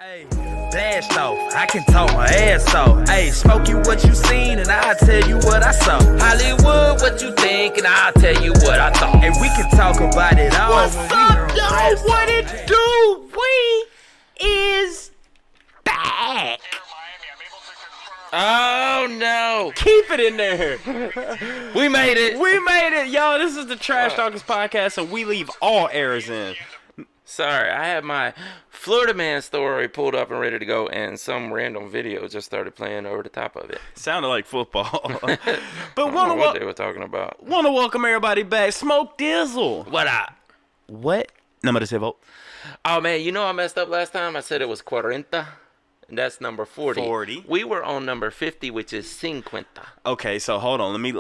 Hey, blast off, I can talk my ass off. Hey, smoke you what you seen and I'll tell you what I saw. Hollywood, what you think and I'll tell you what I thought. And we can talk about it all. What's up, y'all? What it do? We is back. Oh no! Keep it in there. We made it. We made it, y'all. This is the Trash Talkers podcast, and we leave all errors in. Sorry, I had my Florida Man story pulled up and ready to go, and some random video just started playing over the top of it. Sounded like football. But what they were talking about. Want to welcome everybody back. Smoke Dizzle. What up? What? Number to say vote. Oh man, you know I messed up last time. I said it was 40. And that's number 40. 40. We were on number 50, which is 50. Okay, so hold on. Let me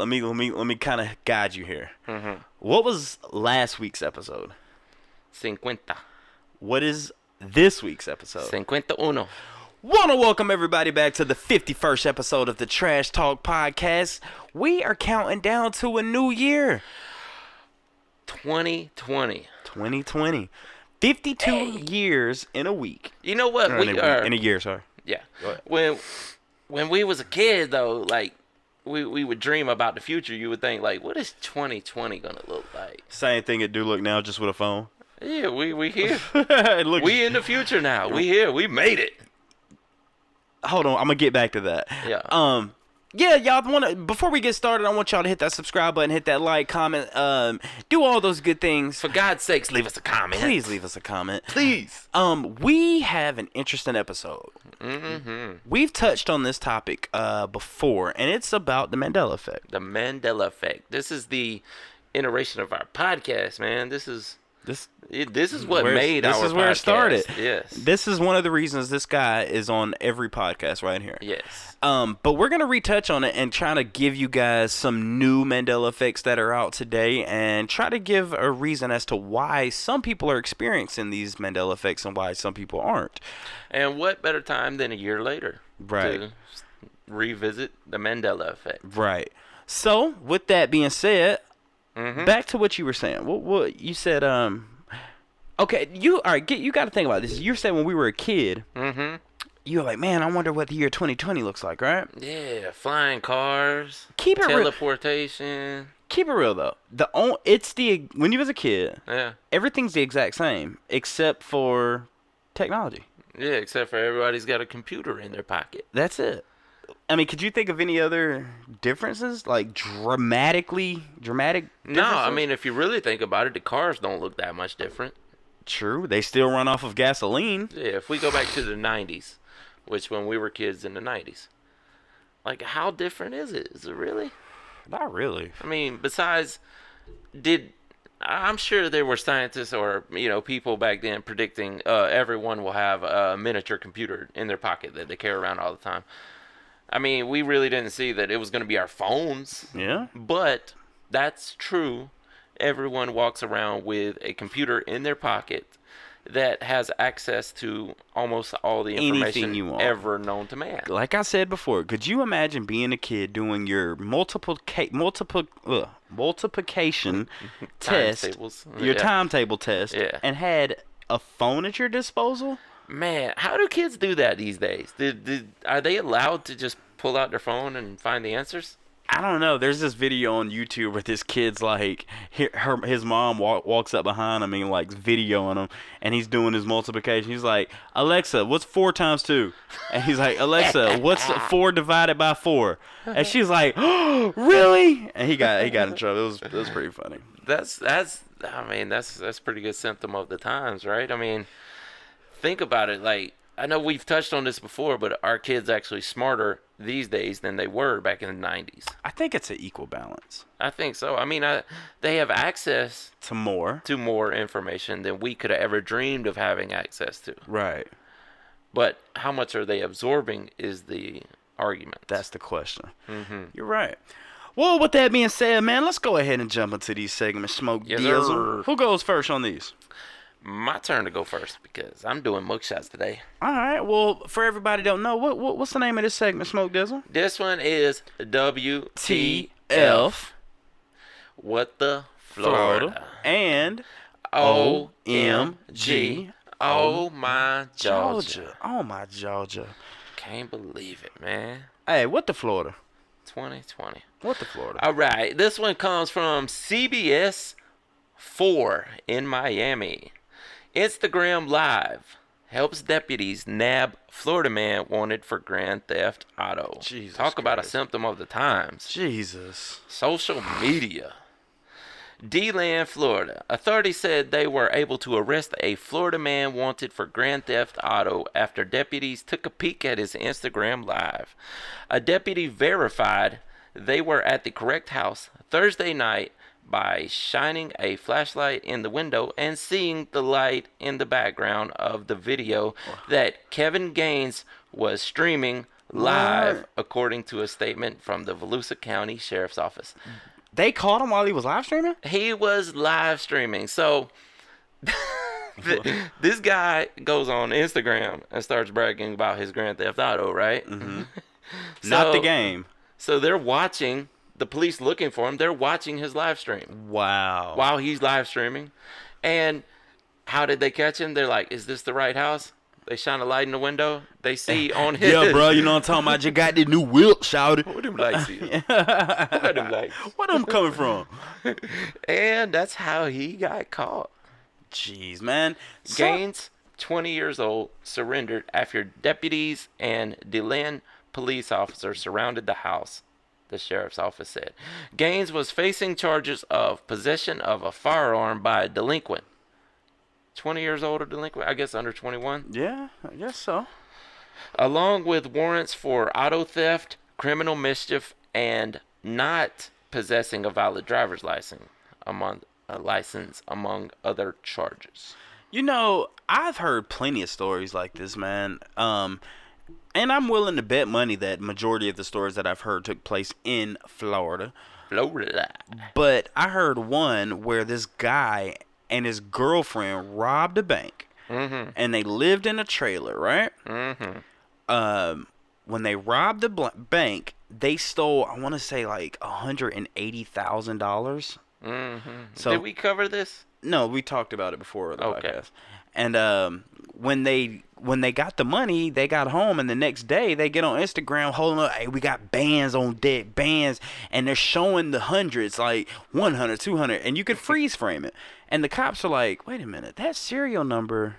kind of guide you here. Mm-hmm. What was last week's episode? 50. What is this week's episode? 51. Want to welcome everybody back to the 51st episode of the Trash Talk Podcast. We are counting down to a new year. 2020. 2020. 52 years in a week. You know what? In a year, sorry. Yeah. When we was a kid, though, like, we would dream about the future. You would think, like, what is 2020 going to look like? Same thing it do look now, just with a phone. Yeah, we here. We in the future now. We here. We made it. Hold on, I'm gonna get back to that. Yeah. Yeah, y'all before we get started, I want y'all to hit that subscribe button, hit that like, comment, do all those good things. For God's sakes, leave us a comment. Please leave us a comment. Please. We have an interesting episode. Mm-hmm. We've touched on this topic before, and it's about the Mandela effect. The Mandela effect. This is the iteration of our podcast, man. This is what made our podcast. This is where it started. Yes. This is one of the reasons this guy is on every podcast right here. Yes. But we're going to retouch on it and try to give you guys some new Mandela effects that are out today and try to give a reason as to why some people are experiencing these Mandela effects and why some people aren't. And what better time than a year later to revisit the Mandela effect. Right. So, with that being said, mm-hmm. back to what you were saying. What you said, okay, you got to think about this. You said when we were a kid, mm-hmm. you were like, man, I wonder what the year 2020 looks like, right? Yeah, flying cars, keep it teleportation. Keep it real though. When you was a kid, yeah, everything's the exact same except for technology. Yeah, except for everybody's got a computer in their pocket. That's it. I mean, could you think of any other differences, like dramatic differences? No, I mean, if you really think about it, the cars don't look that much different. True, they still run off of gasoline. Yeah, if we go back to the 90s, which when we were kids in the 90s, like, how different is it? Is it really? Not really. I mean, besides, I'm sure there were scientists or, people back then predicting everyone will have a miniature computer in their pocket that they carry around all the time. I mean, we really didn't see that it was going to be our phones. Yeah. But that's true. Everyone walks around with a computer in their pocket that has access to almost all the information ever known to man. Like I said before, could you imagine being a kid doing your multiplication test, your timetable test, and had a phone at your disposal? Man, how do kids do that these days? Are they allowed to just pull out their phone and find the answers? I don't know. There's this video on YouTube where this kid's like, his mom walks up behind him and like videoing him, and he's doing his multiplication. He's like, Alexa, what's 4 times 2? And he's like, Alexa, what's 4 divided by 4? And she's like, oh, really? And he got in trouble. It was pretty funny. That's pretty good symptom of the times, right? I mean, think about it. Like, I know we've touched on this before, but are kids actually smarter these days than they were back in the 90s? I think it's an equal balance. I think so. I mean, they have access to more information than we could have ever dreamed of having access to. Right. But how much are they absorbing is the argument. That's the question. Mm-hmm. You're right. Well, with that being said, man, let's go ahead and jump into these segments. Smoke Dizzle. Who goes first on these? My turn to go first because I'm doing mugshots today. All right. Well, for everybody who don't know, what's the name of this segment, Smoke Dizzle? This one is WTF. What the Florida. And OMG. Oh my Georgia. Oh my Georgia. Can't believe it, man. Hey, what the Florida? 2020. What the Florida? All right. This one comes from CBS 4 in Miami. Instagram Live helps deputies nab Florida man wanted for grand theft auto. Jesus Talk about a Christ. symptom of the times. Jesus. Social media. D-Land, Florida. Authorities said they were able to arrest a Florida man wanted for grand theft auto after deputies took a peek at his Instagram Live. A deputy verified they were at the correct house Thursday night by shining a flashlight in the window and seeing the light in the background of the video that Kevin Gaines was streaming live, What? according to a statement from the Volusia County Sheriff's Office. They caught him while he was live streaming? He was live streaming. So this guy goes on Instagram and starts bragging about his Grand Theft Auto, right? Mm-hmm. Not the game. So they're watching, the police looking for him, they're watching his live stream Wow. while he's live streaming. And how did they catch him? They're like, is this the right house? They shine a light in the window. They see on his... Yeah, bro, you know what I'm talking about? You got the new Wilt, shouted. Where them lights is? Where them lights? Where them coming from? And that's how he got caught. Jeez, man. Gaines, 20 years old, surrendered after deputies and DeLand police officers surrounded the house, the sheriff's office said. Gaines was facing charges of possession of a firearm by a delinquent. 20 years old or delinquent, I guess under 21. Yeah, I guess so. Along with warrants for auto theft, criminal mischief, and not possessing a valid driver's license, among other charges. You know, I've heard plenty of stories like this, man. And I'm willing to bet money that majority of the stories that I've heard took place in Florida. But I heard one where this guy and his girlfriend robbed a bank. Mm-hmm. And they lived in a trailer, right? Mm-hmm. When they robbed the bank, they stole, I want to say, like $180,000. Mm-hmm. So, did we cover this? No, we talked about it before the Okay. podcast. And when they got the money, they got home, and the next day they get on Instagram holding up, hey, we got bands on deck, bands, and they're showing the hundreds, like 100, 200, and you could freeze frame it. And the cops are like, wait a minute, that serial number,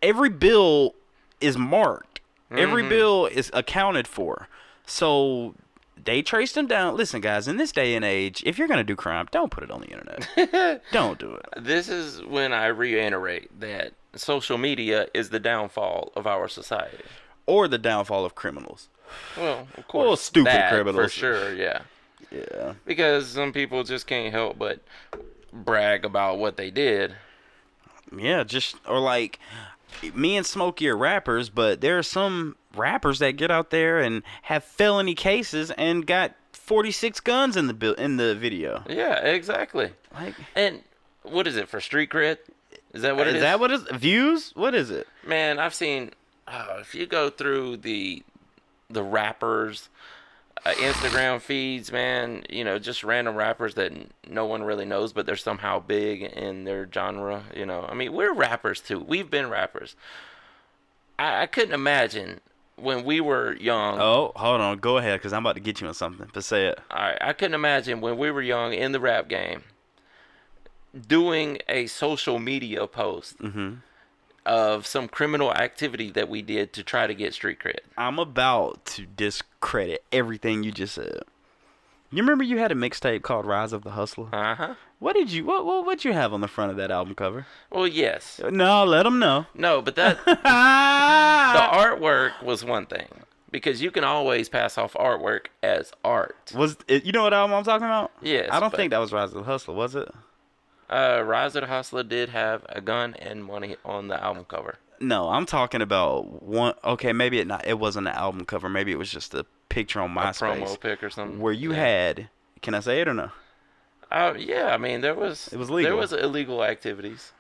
every bill is marked. Every bill is accounted for. So they traced them down. Listen, guys, in this day and age, if you're going to do crime, don't put it on the internet. Don't do it. This is when I reiterate that social media is the downfall of our society. Or the downfall of criminals. Well, of course. Well, stupid that, criminals. For sure, yeah. Yeah. Because some people just can't help but brag about what they did. Yeah, or like, me and Smokey are rappers, but there are some rappers that get out there and have felony cases and got 46 guns in the video. Yeah, exactly. Like, and what is it, for street cred? Is that what it is? Is that what it is? Views? What is it? Man, I've seen, if you go through the rappers' Instagram feeds, man, you know, just random rappers that no one really knows, but they're somehow big in their genre, you know. I mean, we're rappers too. We've been rappers. I couldn't imagine when we were young. Oh, hold on. Go ahead, because I'm about to get you on something. But say it. All right. I couldn't imagine when we were young in the rap game doing a social media post of some criminal activity that we did to try to get street cred. I'm about to discredit everything you just said. You remember you had a mixtape called Rise of the Hustler? Uh-huh. What'd you have on the front of that album cover? Well, yes. No, let them know. No, but that the artwork was one thing, because you can always pass off artwork as art. Was it, you know what album I'm talking about? Yes. I don't think that was Rise of the Hustler, was it? Rise of the Hustler did have a gun and money on the album cover. No, I'm talking about one. Okay, maybe it wasn't an album cover. Maybe it was just a picture on MySpace. A promo pic or something. Where you had, can I say it or no? Yeah, I mean, it was legal. There was illegal activities.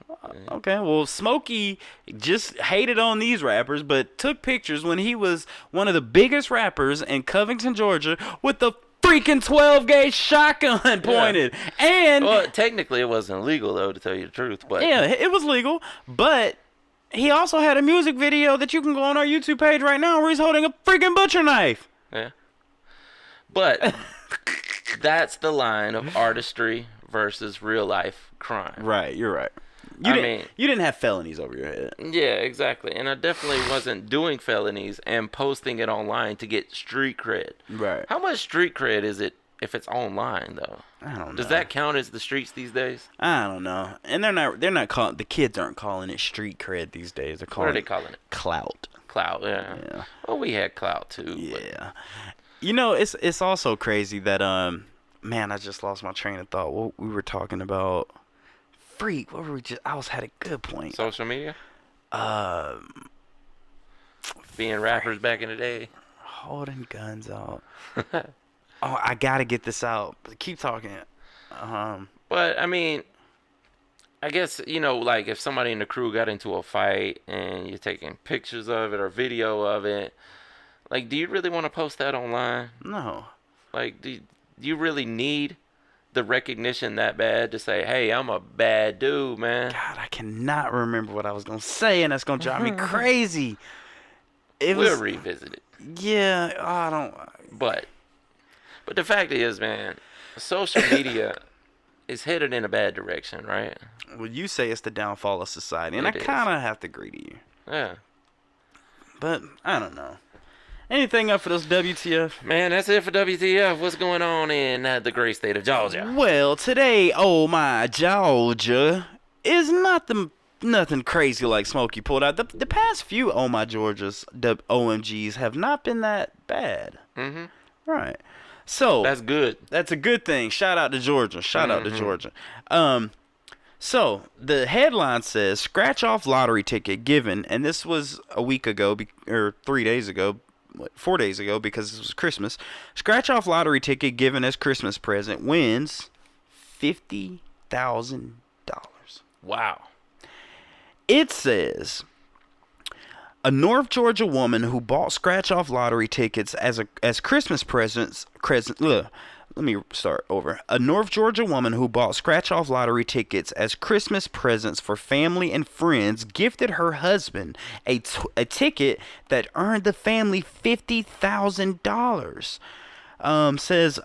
Okay, well, Smokey just hated on these rappers, but took pictures when he was one of the biggest rappers in Covington, Georgia, with the freaking 12-gauge shotgun pointed. Yeah. And well, technically it wasn't illegal, though, to tell you the truth. But yeah, it was legal, but he also had a music video that you can go on our YouTube page right now where he's holding a freaking butcher knife. Yeah. But that's the line of artistry versus real life crime. Right, you're right. You didn't have felonies over your head. Yeah, exactly. And I definitely wasn't doing felonies and posting it online to get street cred. Right. How much street cred is it if it's online though? I don't know. Does that count as the streets these days? I don't know. And they're not calling, the kids aren't calling it street cred these days. They're calling What are they calling it? Clout. Clout, yeah. Well, we had clout too. Yeah. You know, it's also crazy that man, I just lost my train of thought. What we were talking about. Freak, what were we just? Had a good point. Social media. Being rappers back in the day. Holding guns out. Oh, I gotta get this out. Keep talking. But I mean, I guess like if somebody in the crew got into a fight and you're taking pictures of it or video of it, like, do you really want to post that online? No. Like, do you really need the recognition that bad to say, hey, I'm a bad dude, man? God, I cannot remember what I was gonna say, and that's gonna drive me crazy. We'll revisit it. Yeah, I don't. But the fact is, man, social media is headed in a bad direction, right? Well, you say it's the downfall of society, and I It is. kind of have to agree to you. Yeah. But I don't know. Anything up for this WTF? Man, that's it for WTF. What's going on in the great state of Georgia? Well, today, oh my Georgia is nothing crazy like Smokey pulled out. The past few oh my Georgias, the OMGs have not been that bad. Mm-hmm. Right. So That's good. that's a good thing. Shout out to Georgia. Shout out to Georgia. So the headline says scratch off lottery ticket given, and this was a week ago or 3 days ago. 4 days ago because it was Christmas. Scratch off lottery ticket given as Christmas present wins $50,000. Wow. It says a North Georgia woman who bought scratch off lottery tickets as Christmas presents. Let me start over. A North Georgia woman who bought scratch-off lottery tickets as Christmas presents for family and friends gifted her husband a ticket that earned the family $50,000. Says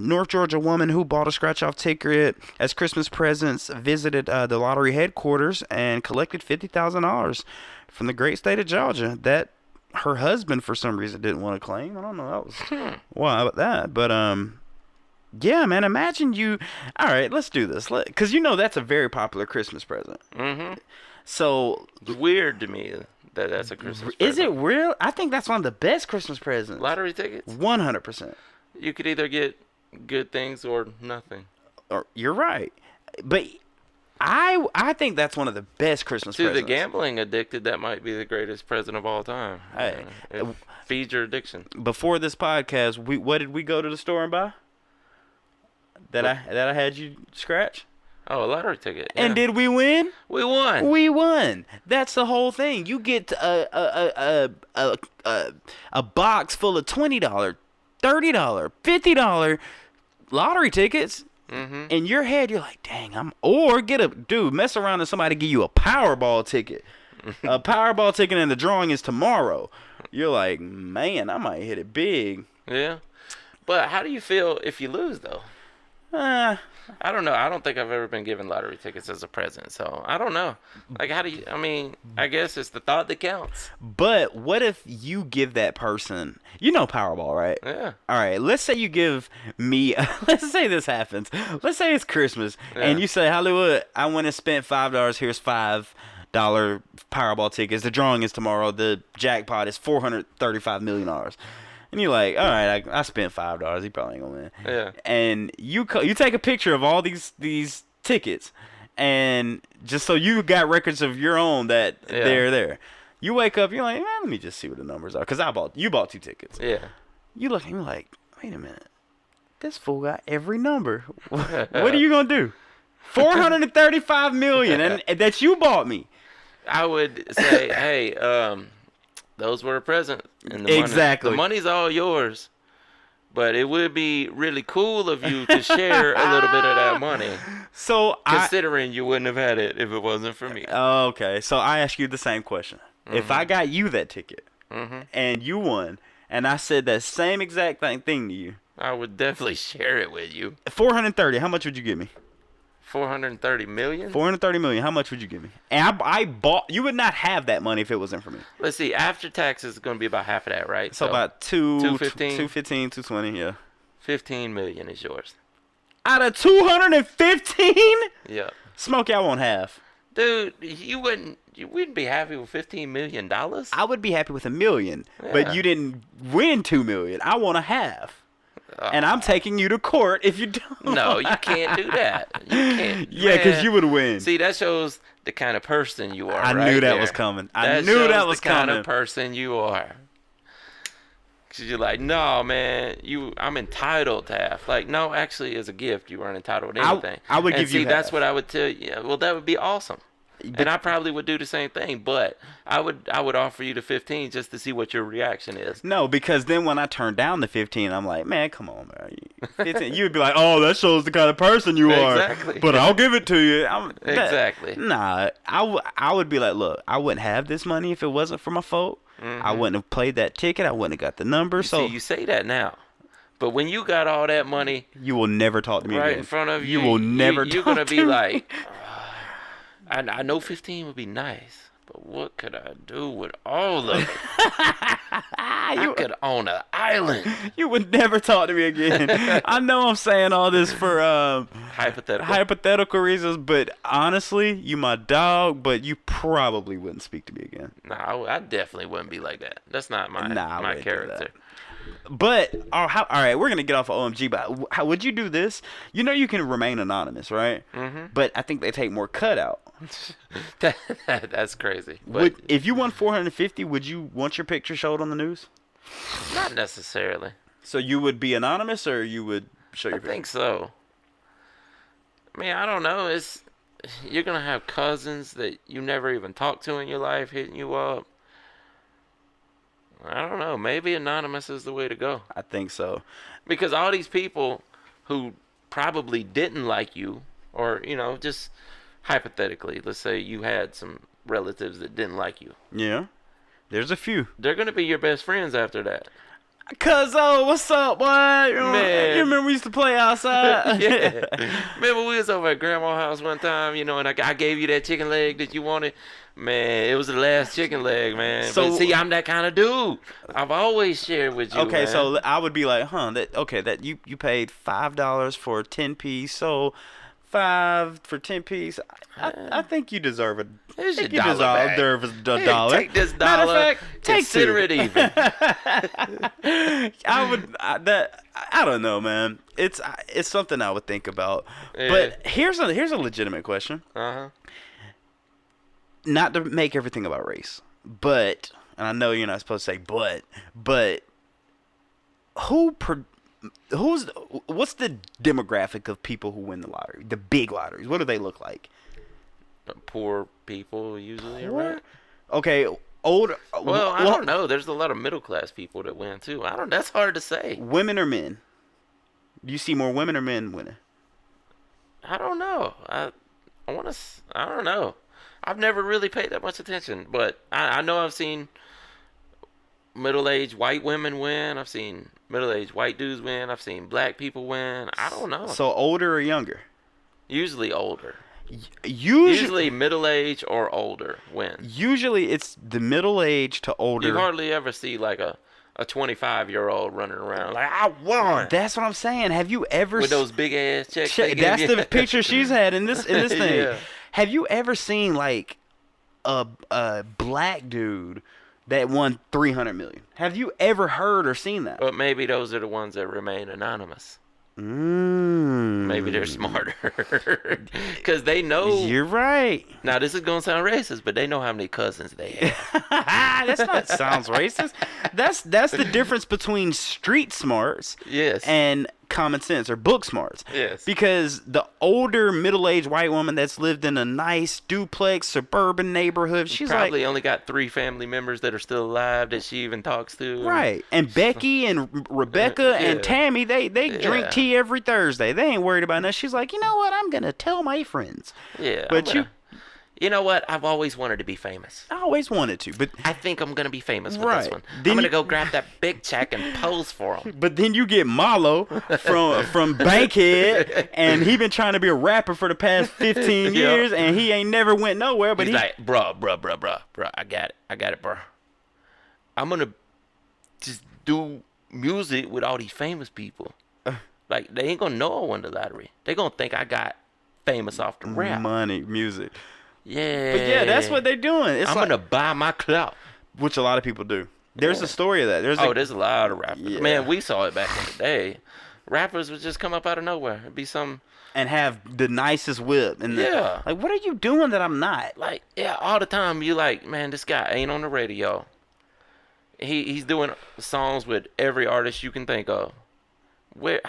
North Georgia woman who bought a scratch-off ticket as Christmas presents visited the lottery headquarters and collected $50,000 from the great state of Georgia that her husband, for some reason, didn't want to claim. I don't know. That was why about that, but yeah, man, imagine you. All right, let's do this. Because that's a very popular Christmas present. Mm-hmm. So. It's weird to me that that's a Christmas present. Is it real? I think that's one of the best Christmas presents. Lottery tickets? 100%. You could either get good things or nothing. Or you're right. But I think that's one of the best Christmas presents. To the gambling addicted, that might be the greatest present of all time. Hey. It feeds your addiction. Before this podcast, what did we go to the store and buy? That I had you scratch? Oh, a lottery ticket. Yeah. And did we win? We won. We won. That's the whole thing. You get a box full of $20, $30, $50 lottery tickets. Mm-hmm. In your head, you're like, dang, mess around and somebody give you a Powerball ticket. A Powerball ticket and the drawing is tomorrow. You're like, man, I might hit it big. Yeah. But how do you feel if you lose, though? I don't know. I don't think I've ever been given lottery tickets as a present, so I don't know. Like, I guess it's the thought that counts. But what if you give that person, Powerball, right? Yeah. All right, let's say you give me, let's say this happens. Let's say it's Christmas, and you say, Hollywood, I went and spent $5. Here's $5 Powerball tickets. The drawing is tomorrow. The jackpot is $435 million. And you're like, all right, I spent $5. He probably ain't gonna win. Yeah. And you take a picture of all these tickets, and just so you got records of your own that they're there. You wake up, you're like, man, let me just see what the numbers are, because you bought 2 tickets. Yeah. You look, and you're like, wait a minute, this fool got every number. What are you gonna do? $435 million, and that you bought me. I would say, hey, those were a present. And Exactly. The money's all yours, But it would be really cool of you to share a little bit of that money. So considering you wouldn't have had it if it wasn't for me. Okay, so I ask you the same question. If I got you that ticket and you won, and I said that same exact thing to you, I would definitely share it with you. 430. How much would you give me? 430 million? 430 million. How much would you give me? And I bought. You would not have that money if it wasn't for me. Let's see. After taxes, it's going to be about half of that, right? So about 215, 220. Yeah. 15 million is yours. Out of 215? Yeah. Smokey, I won't have. Dude, you wouldn't be happy with $15 million? I would be happy with $1 million, but you didn't win $2 million. I want to have. And I'm taking you to court if you don't. No, you can't do that. You can't. Yeah, because you would win. See, that shows the kind of person you are. I knew that was coming. I knew that was coming. The kind of person you are. Because you're like, no, man, I'm entitled to have. Like, no, actually, as a gift, you weren't entitled to anything. I would give you half. That's what I would tell you. Well, that would be awesome. And I probably would do the same thing, but I would offer you the 15 just to see what your reaction is. No, because then when I turn down the 15, I'm like, man, come on, man. 15, you would be like, oh, that shows the kind of person you are. Exactly. But I'll give it to you. Exactly. Nah, I would be like, look, I wouldn't have this money if it wasn't for my folk. I wouldn't have played that ticket. I wouldn't have got the number. See, you say that now. But when you got all that money, you will never talk to me right again. in front of you. You will never talk to me. You're going to be like, I know 15 would be nice, but what could I do with all of it? I could own an island. You would never talk to me again. I know I'm saying all this for hypothetical reasons, but honestly, you my dog, but you probably wouldn't speak to me again. No, I definitely wouldn't be like that. That's not my character. But all right, we're gonna get off of OMG. But how would you do this? You know, you can remain anonymous, right? But I think they take more cut out. That's crazy. But if you won 450, would you want your picture showed on the news? Not necessarily. So you would be anonymous, or you would show your picture? I think so. I mean, I don't know. You're gonna have cousins that you never even talked to in your life hitting you up. I don't know. Maybe anonymous is the way to go. I think so. Because all these people who probably didn't like you, or, just hypothetically, let's say you had some relatives that didn't like you. Yeah. There's a few. They're going to be your best friends after that. Cuzzo, what's up, boy? Man. You remember we used to play outside? Yeah. Remember we was over at Grandma's house one time, and I gave you that chicken leg that you wanted? Man, it was the last chicken leg, man. So, but see, I'm that kind of dude. I've always shared with you, okay, man. So I would be like, that you paid $5 for a 10-piece, so 5 for 10-piece. I think you deserve it. Here's your dollar. Deserve a dollar. Take this dollar. Matter of fact, consider it even. I don't know, man. It's something I would think about. Yeah. But here's a legitimate question. Not to make everything about race, but, and I know you're not supposed to say but what's the demographic of people who win the lottery, the big lotteries? What do they look like? Poor people usually, right? Okay, older. Well, I don't know. There's a lot of middle class people that win too. That's hard to say. Women or men? Do you see more women or men winning? I don't know. I don't know. I've never really paid that much attention, but I know I've seen middle-aged white women win. I've seen middle-aged white dudes win. I've seen black people win. I don't know. So older or younger? Usually older. Usually middle-aged or older wins. Usually it's the middle-aged to older. You hardly ever see like a 25-year-old running around like, I won. That's what I'm saying. Have you ever with those big ass checks? That's the picture she's had in this thing. Yeah. Have you ever seen like a black dude that won $300 million? Have you ever heard or seen that? But maybe those are the ones that remain anonymous. Maybe they're smarter because they know. You're right. Now this is gonna sound racist, but they know how many cousins they have. Sounds racist. That's the difference between street smarts, yes, and common sense or book smarts. Yes. Because the older middle-aged white woman that's lived in a nice duplex suburban neighborhood, she's probably like, only got 3 family members that are still alive that she even talks to. right. And Becky and Rebecca and Yeah. Tammy, they drink tea every Thursday. They ain't worried about nothing. She's like, you know what? I'm gonna tell my friends. Yeah. But you know what? I've always wanted to be famous. I always wanted to, but I think I'm gonna be famous with Right. this one. Then I'm gonna you- go grab that big check and pose for him. But then you get Marlo from Bankhead, and he been trying to be a rapper for the past 15 Yeah. years, and he ain't never went nowhere. But He's like, bro, I got it, bro. I'm gonna just do music with all these famous people. Like, they ain't gonna know I won the lottery. They gonna think I got famous off the rap. money, music. Yeah. But yeah, that's what they're doing. It's I'm like, gonna buy my clout. which a lot of people do. There's a story of that. There's There's a lot of rappers. Yeah. Man, we saw it back in the day. Rappers would just come up out of nowhere. It'd be some, and have the nicest whip. And Yeah. like, what are you doing that I'm not? like, yeah, all the time you like, man, this guy ain't on the radio. He's doing songs with every artist you can think of. Where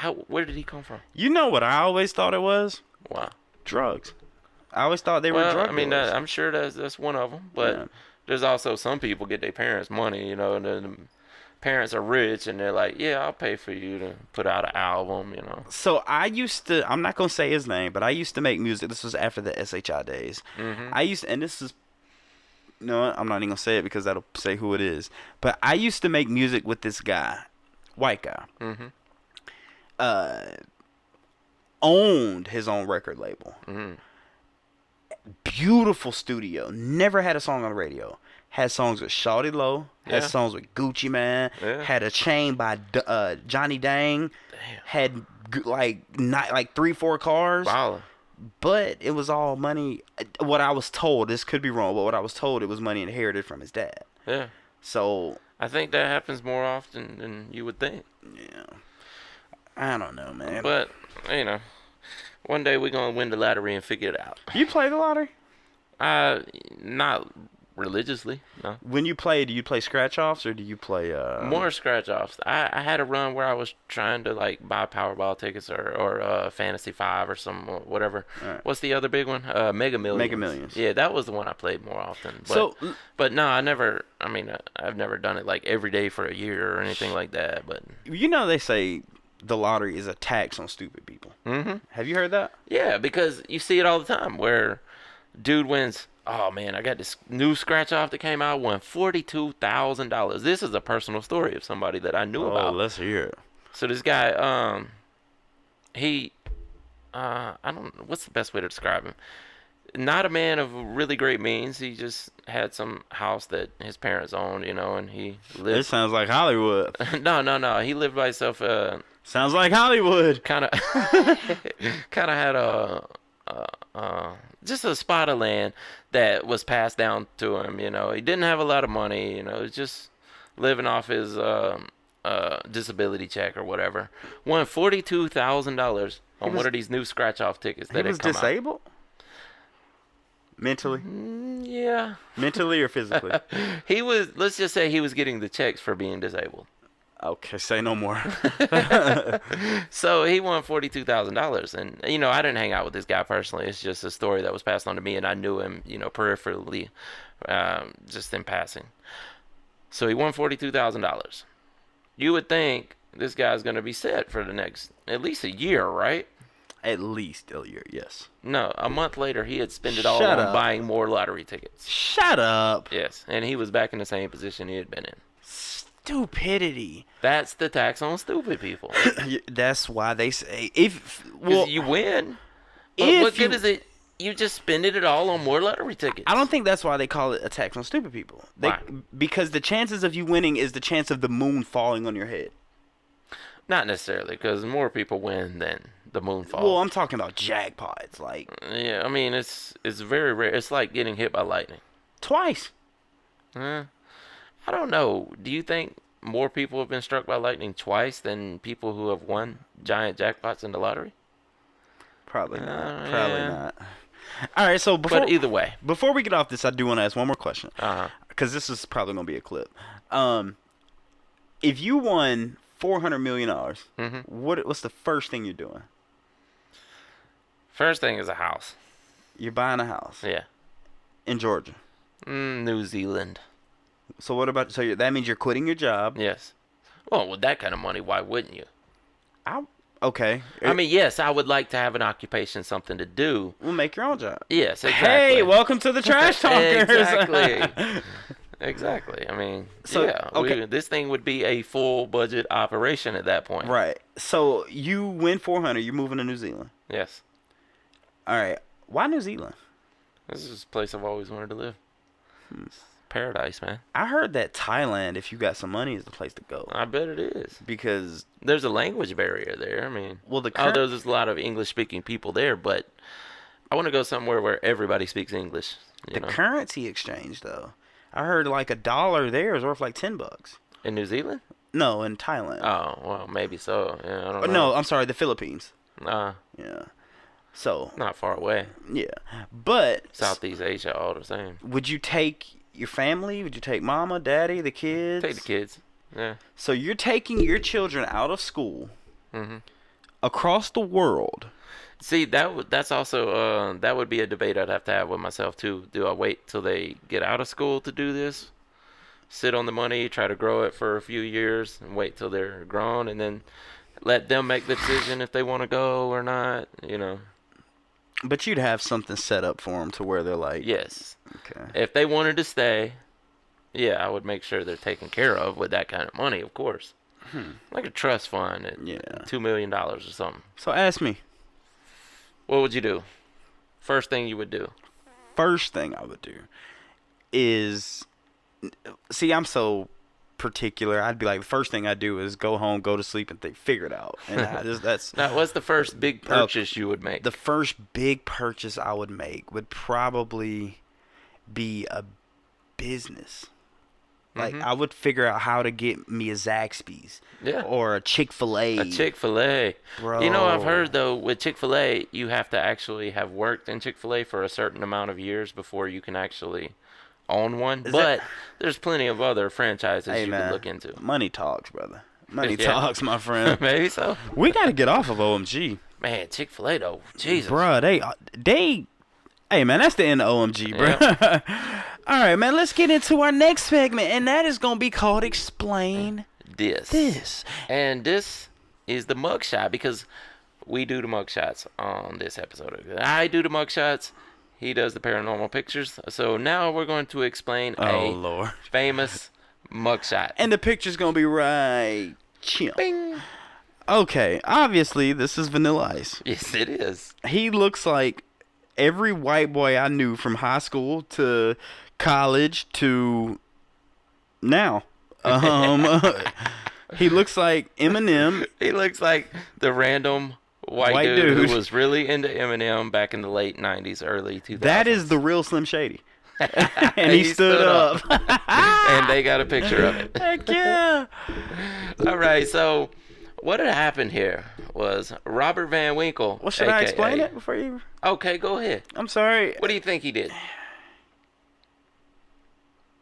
did he come from? You know what I always thought it was? Wow. Drugs. I always thought they were Well, drug I mean, dealers. I'm sure that's one of them. But Yeah. there's also some people get their parents money, and the parents are rich, and they're like, yeah, I'll pay for you to put out an album. So I used to, I'm not going to say his name, but I used to make music. This was after the SHI days. Mm-hmm. And this is, no, I'm not even going to say it because that'll say who it is. But I used to make music with this guy, white guy. Mm-hmm. Owned his own record label. Mm-hmm. Beautiful studio. Never had a song on the radio. Had songs with Shawty Low. Had Yeah. songs with Gucci Man. Yeah. Had a chain by Johnny Dang. Damn. Had like 3-4 cars. Wow. But it was all money. What I was told, this could be wrong, but what I was told, it was money inherited from his dad. Yeah. So, I think that happens more often than you would think. yeah. I don't know, man. But, one day we're going to win the lottery and figure it out. You play the lottery? Not religiously, no. When you play, do you play scratch-offs or do you play... More scratch-offs. I had a run where I was trying to, buy Powerball tickets or Fantasy 5 or some or whatever. Right. What's the other big one? Mega Millions. Mega Millions. Yeah, that was the one I played more often. So- but no, I've never done it, every day for a year or anything like that. But You know they say the lottery is a tax on stupid people. Mm-hmm. Have you heard that? Yeah, because you see it all the time where dude wins. Oh man, I got this new scratch off that came out. Won $42,000. This is a personal story of somebody that I knew about. let's hear it. So this guy, I don't. What's the best way to describe him? Not a man of really great means. He just had some house that his parents owned, and he This lived. sounds like Hollywood. No. He lived by himself. Sounds like Hollywood. Kind of had just a spot of land that was passed down to him. He didn't have a lot of money. He was just living off his disability check or whatever. Won $42,000 on one of these new scratch-off tickets He that was had come disabled? Mentally? out. Yeah, Mentally or physically? he was. Let's just say he was getting the checks for being disabled. Okay, say no more. So he won $42,000, and I didn't hang out with this guy personally. It's just a story that was passed on to me, and I knew him, peripherally, just in passing. So he won $42,000. You would think this guy's gonna be set for the next at least a year, right? At least a year, yes. No, a month later he had spent it all Shut on up. buying more lottery tickets. Shut up. Yes, and he was back in the same position he had been in. Stupidity. That's the tax on stupid people. That's why they say if 'Cause you win. But if what good you- is it? You just spending it all on more lottery tickets. I don't think that's why they call it a tax on stupid people. Why? Because the chances of you winning is the chance of the moon falling on your head. Not necessarily, because more people win than the moon falls. Well, I'm talking about jackpots, like Yeah, I mean it's very rare. It's like getting hit by lightning. twice. I don't know. Do you think more people have been struck by lightning twice than people who have won giant jackpots in the lottery? Probably not. Probably yeah. not. All right, so But either way. before we get off this, I do want to ask one more question. Uh-huh. Because this is probably going to be a clip. If you won $400 million. Mm-hmm. What's the first thing you're doing? First thing is a house. You're buying a house. Yeah. In Georgia. New Zealand. So what about, that means you're quitting your job. Yes. Well, with that kind of money, why wouldn't you? Okay. I mean, yes, I would like to have an occupation, something to do. We'll make your own job. Yes, exactly. Hey, welcome to the Trash Talkers. Exactly. Exactly. I mean, So, yeah, okay. this thing would be a full budget operation at that point. Right. So you win 400. You're moving to New Zealand. Yes. All right. Why New Zealand? This is a place I've always wanted to live. It's paradise, man. I heard that Thailand, if you got some money, is the place to go. I bet it is. Because There's a language barrier there. I mean, well, although there's a lot of English-speaking people there, but I want to go somewhere where everybody speaks English. the currency exchange, though, I heard like $1 there is worth like $10. In New Zealand? No, in Thailand. Oh, well, maybe so. Yeah, I don't know. No, I'm sorry, the Philippines. Nah, Yeah. So not far away. yeah, but Southeast Asia, all the same. would you take your family? Would you take mama, daddy, the kids? Take the kids. Yeah. So you're taking your children out of school Mm-hmm. across the world. See, that's also that would be a debate I'd have to have with myself too. Do I wait till they get out of school to do this? Sit on the money, try to grow it for a few years, and wait till they're grown, and then let them make the decision if they want to go or not. But you'd have something set up for them to where they're like, Yes. okay. If they wanted to stay, yeah, I would make sure they're taken care of with that kind of money, of course. Like a trust fund at Yeah. $2 million or something. So ask me. What would you do? First thing you would do. First thing I would do is, see, I'm so particular. I'd be like, the first thing I do is go home, go to sleep, and figure it out. And that's Now, what's the first big purchase you would make? the first big purchase I would make would probably be a business. Like, I would figure out how to get me a Zaxby's. Yeah. Or a Chick-fil-A. A Chick-fil-A. Bro. I've heard, though, with Chick-fil-A, you have to actually have worked in Chick-fil-A for a certain amount of years before you can actually own one. But there's plenty of other franchises you can look into. Money talks, brother. Money Yeah. talks, my friend. Maybe so. We got to get off of OMG. Man, Chick-fil-A, though. Jesus. Bruh, they, hey, man, that's the end of OMG, bro. All right, man, let's get into our next segment, and that is going to be called Explain This. And this is the mugshot, because we do the mugshots on this episode. I do the mugshots. He does the paranormal pictures. So now we're going to explain Lord. famous mugshot. And the picture's going to be right here. Bing. Okay, obviously, this is Vanilla Ice. Yes, it is. He looks like every white boy I knew from high school to college to now. He looks like Eminem. He looks like the random white dude who was really into Eminem back in the late 90s, early 2000s. That is the real Slim Shady. And he stood up. And they got a picture of it. Heck yeah. All right, so what had happened here was Robert Van Winkle. Well, should I explain it before you? Okay, go ahead. I'm sorry. What do you think he did?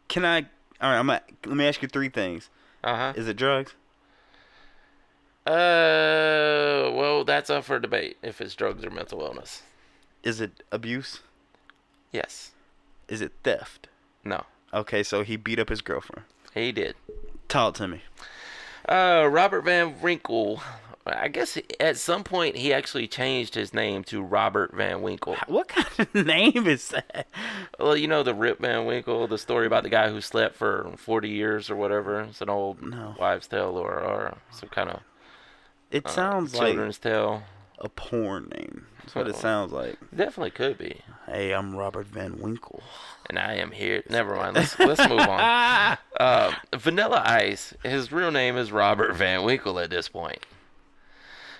Can I? All right, let me ask you 3 things. Uh-huh. Is it drugs? Well, that's up for debate if it's drugs or mental illness. Is it abuse? Yes. Is it theft? No. Okay, so he beat up his girlfriend. He did. Talk to me. Robert Van Winkle, I guess at some point he actually changed his name to Robert Van Winkle. What kind of name is that? Well, you know the Rip Van Winkle, the story about the guy who slept for 40 years or whatever. It's an old wives' tale or some kind of It sounds like children's tale. a porn name. That's what it sounds like. Definitely could be. Hey, I'm Robert Van Winkle. And I am here. Never mind. Let's move on. Vanilla Ice, his real name is Robert Van Winkle at this point,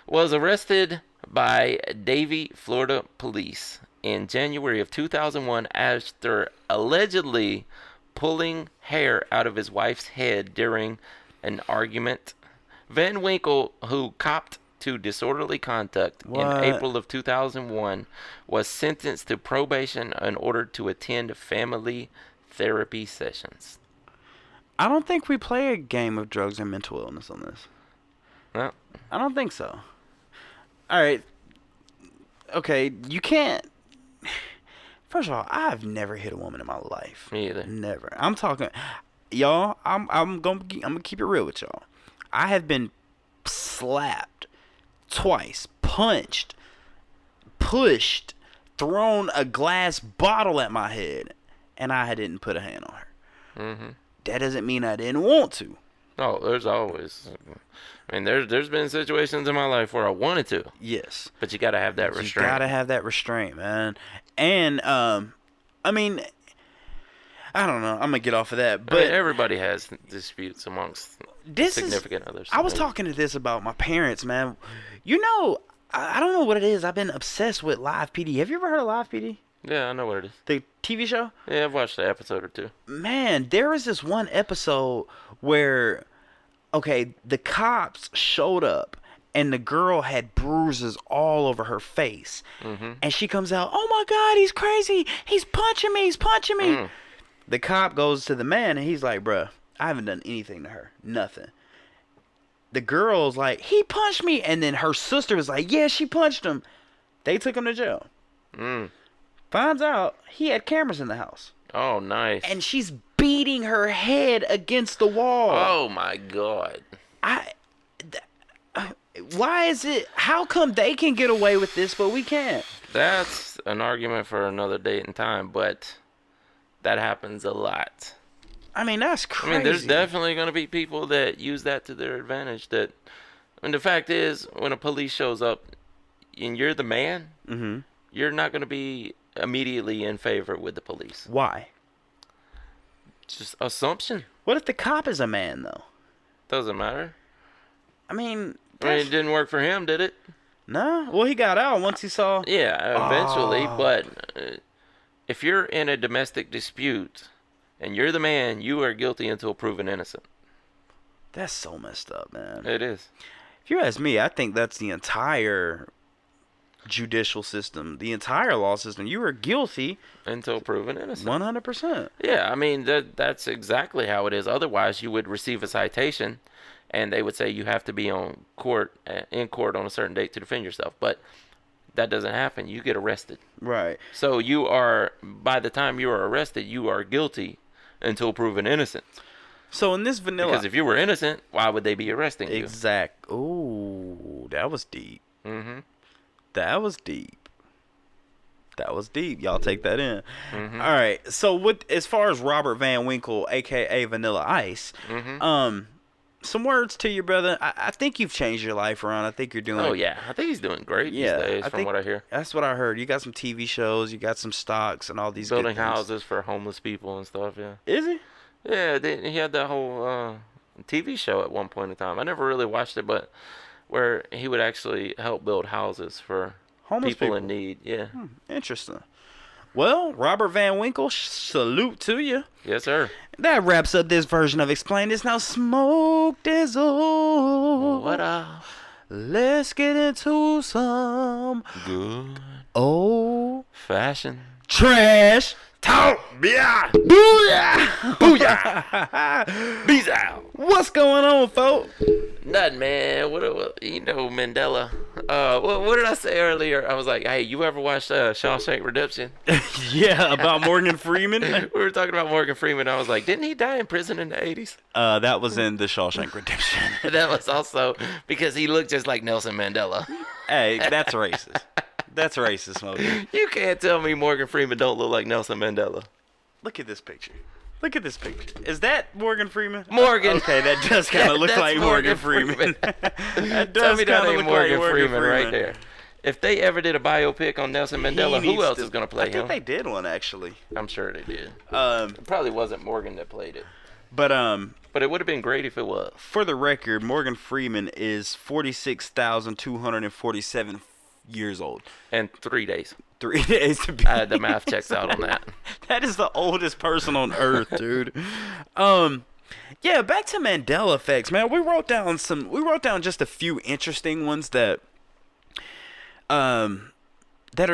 was arrested by Davie, Florida police in January of 2001 after allegedly pulling hair out of his wife's head during an argument. Van Winkle, who copped to disorderly conduct in April of 2001, was sentenced to probation and ordered to attend family therapy sessions. I don't think we play a game of drugs and mental illness on this. No. I don't think so. All right. Okay, you can't. First of all, I've never hit a woman in my life. Me either. Never. I'm talking, y'all. I'm gonna keep it real with y'all. I have been slapped twice, punched, pushed, thrown a glass bottle at my head, and I didn't put a hand on her. Mm-hmm. That doesn't mean I didn't want to. Oh, there's always. I mean, there's been situations in my life where I wanted to. Yes. But you gotta have that restraint. You gotta have that restraint, man. And I mean, I don't know. I'm gonna get off of that, but everybody has disputes amongst significant others. I was talking to this about my parents, man. You know, I don't know what it is. I've been obsessed with Live PD. Have you ever heard of Live PD? Yeah, I know what it is. The TV show? Yeah, I've watched an episode or two. Man, there was this one episode where, okay, the cops showed up and the girl had bruises all over her face. Mm-hmm. And she comes out, "Oh my God, he's crazy. He's punching me. He's punching me." Mm. The cop goes to the man and he's like, "Bruh, I haven't done anything to her. Nothing." The girl's like, "He punched me." And then her sister was like, "Yeah, she punched him." They took him to jail. Mm. Finds out he had cameras in the house. Oh, nice. And she's beating her head against the wall. Oh my God. Why is it? How come they can get away with this, but we can't? That's an argument for another date and time, but that happens a lot. I mean, that's crazy. I mean, there's definitely going to be people that use that to their advantage. I mean, the fact is, when a police shows up and you're the man, Mm-hmm. you're not going to be immediately in favor with the police. Why? Just assumption. What if the cop is a man, though? Doesn't matter. I mean, it didn't work for him, did it? no. Well, he got out once he saw. Yeah, eventually. Oh. But if you're in a domestic dispute and you're the man, you are guilty until proven innocent. That's so messed up, man. It is. If you ask me, I think that's the entire judicial system, the entire law system. You are guilty Until proven innocent. 100%. Yeah, I mean, that's exactly how it is. Otherwise, you would receive a citation, and they would say you have to be in court on a certain date to defend yourself. But that doesn't happen. You get arrested. Right. So by the time you are arrested, you are guilty until proven innocent. So in this vanilla, Because if you were innocent, why would they be arresting you? Ooh, that was deep. Mm-hmm. That was deep. That was deep. Y'all take that in. Mm-hmm. All right. So as far as Robert Van Winkle, aka Vanilla Ice, Mm-hmm. some words to your brother. I think you've changed your life around. I think you're doing. Oh yeah, I think he's doing great these days, from what I hear. That's what I heard. You got some TV shows. You got some stocks and all these Building good things. houses for homeless people and stuff. Yeah. Is he? Yeah, he had that whole TV show at one point in time. I never really watched it, but where he would actually help build houses for Homeless people people in need. Yeah. Interesting. Well, Robert Van Winkle, salute to you. Yes, sir. That wraps up this version of Explain This. Now, Smoke Dizzle. What up? Let's get into some Good old fashion. trash talk. Yeah. Booyah! Booyah. Bees out. What's going on, folks? Nothing, man. What Mandela. What did I say earlier? I was like, hey, you ever watched Shawshank Redemption? Yeah, about Morgan Freeman. We were talking about Morgan Freeman. I was like, didn't he die in prison in the 80s? That was in the Shawshank Redemption. That was also because he looked just like Nelson Mandela. Hey, that's racist. That's racist, Smokey. You can't tell me Morgan Freeman don't look like Nelson Mandela. Look at this picture. Look at this picture. Is that Morgan Freeman? Morgan. Okay, that does kind of look That's like Morgan Freeman. That does kind of look like Morgan Freeman right there. If they ever did a biopic on Nelson Mandela, who else is going to play I him? think they did one, actually. I'm sure they did. It probably wasn't Morgan that played it. But it would have been great if it was. for the record, Morgan Freeman is 46,247 years old. And 3 days. 3 days to be. The math checks out on that. That is the oldest person on earth, dude. Yeah, back to Mandela effects, man. We wrote down just a few interesting ones that are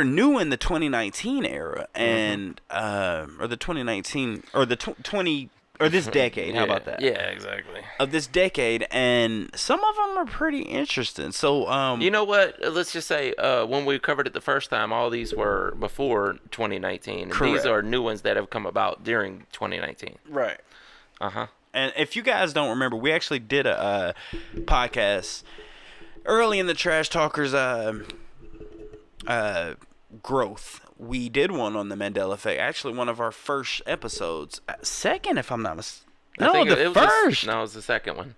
new in the 2019 era and or the 2019 or the 20 or this decade. How about that? Yeah, exactly. Of this decade, and some of them are pretty interesting. So, You know what? Let's just say when we covered it the first time, all these were before 2019. And Correct. these are new ones that have come about during 2019. right. Uh-huh. And if you guys don't remember, we actually did a podcast early in the Trash Talkers growth. We did one on the Mandela effect. Actually, one of our first episodes. Second, if I'm not mistaken. I No, think the it was first. No, it was the second one.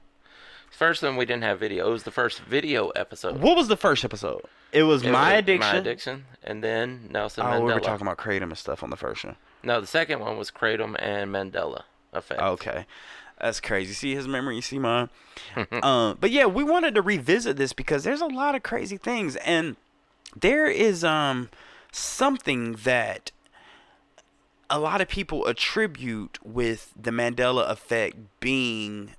First one we didn't have video. It was the first video episode. What was the first episode? It was My Addiction. My Addiction, and then Nelson Mandela. Oh, we were talking about Kratom and stuff on the first one. No, the second one was Kratom and Mandela effect. Okay. That's crazy. See his memory, you see mine. But yeah, we wanted to revisit this because there's a lot of crazy things, and there is something that a lot of people attribute with the Mandela effect being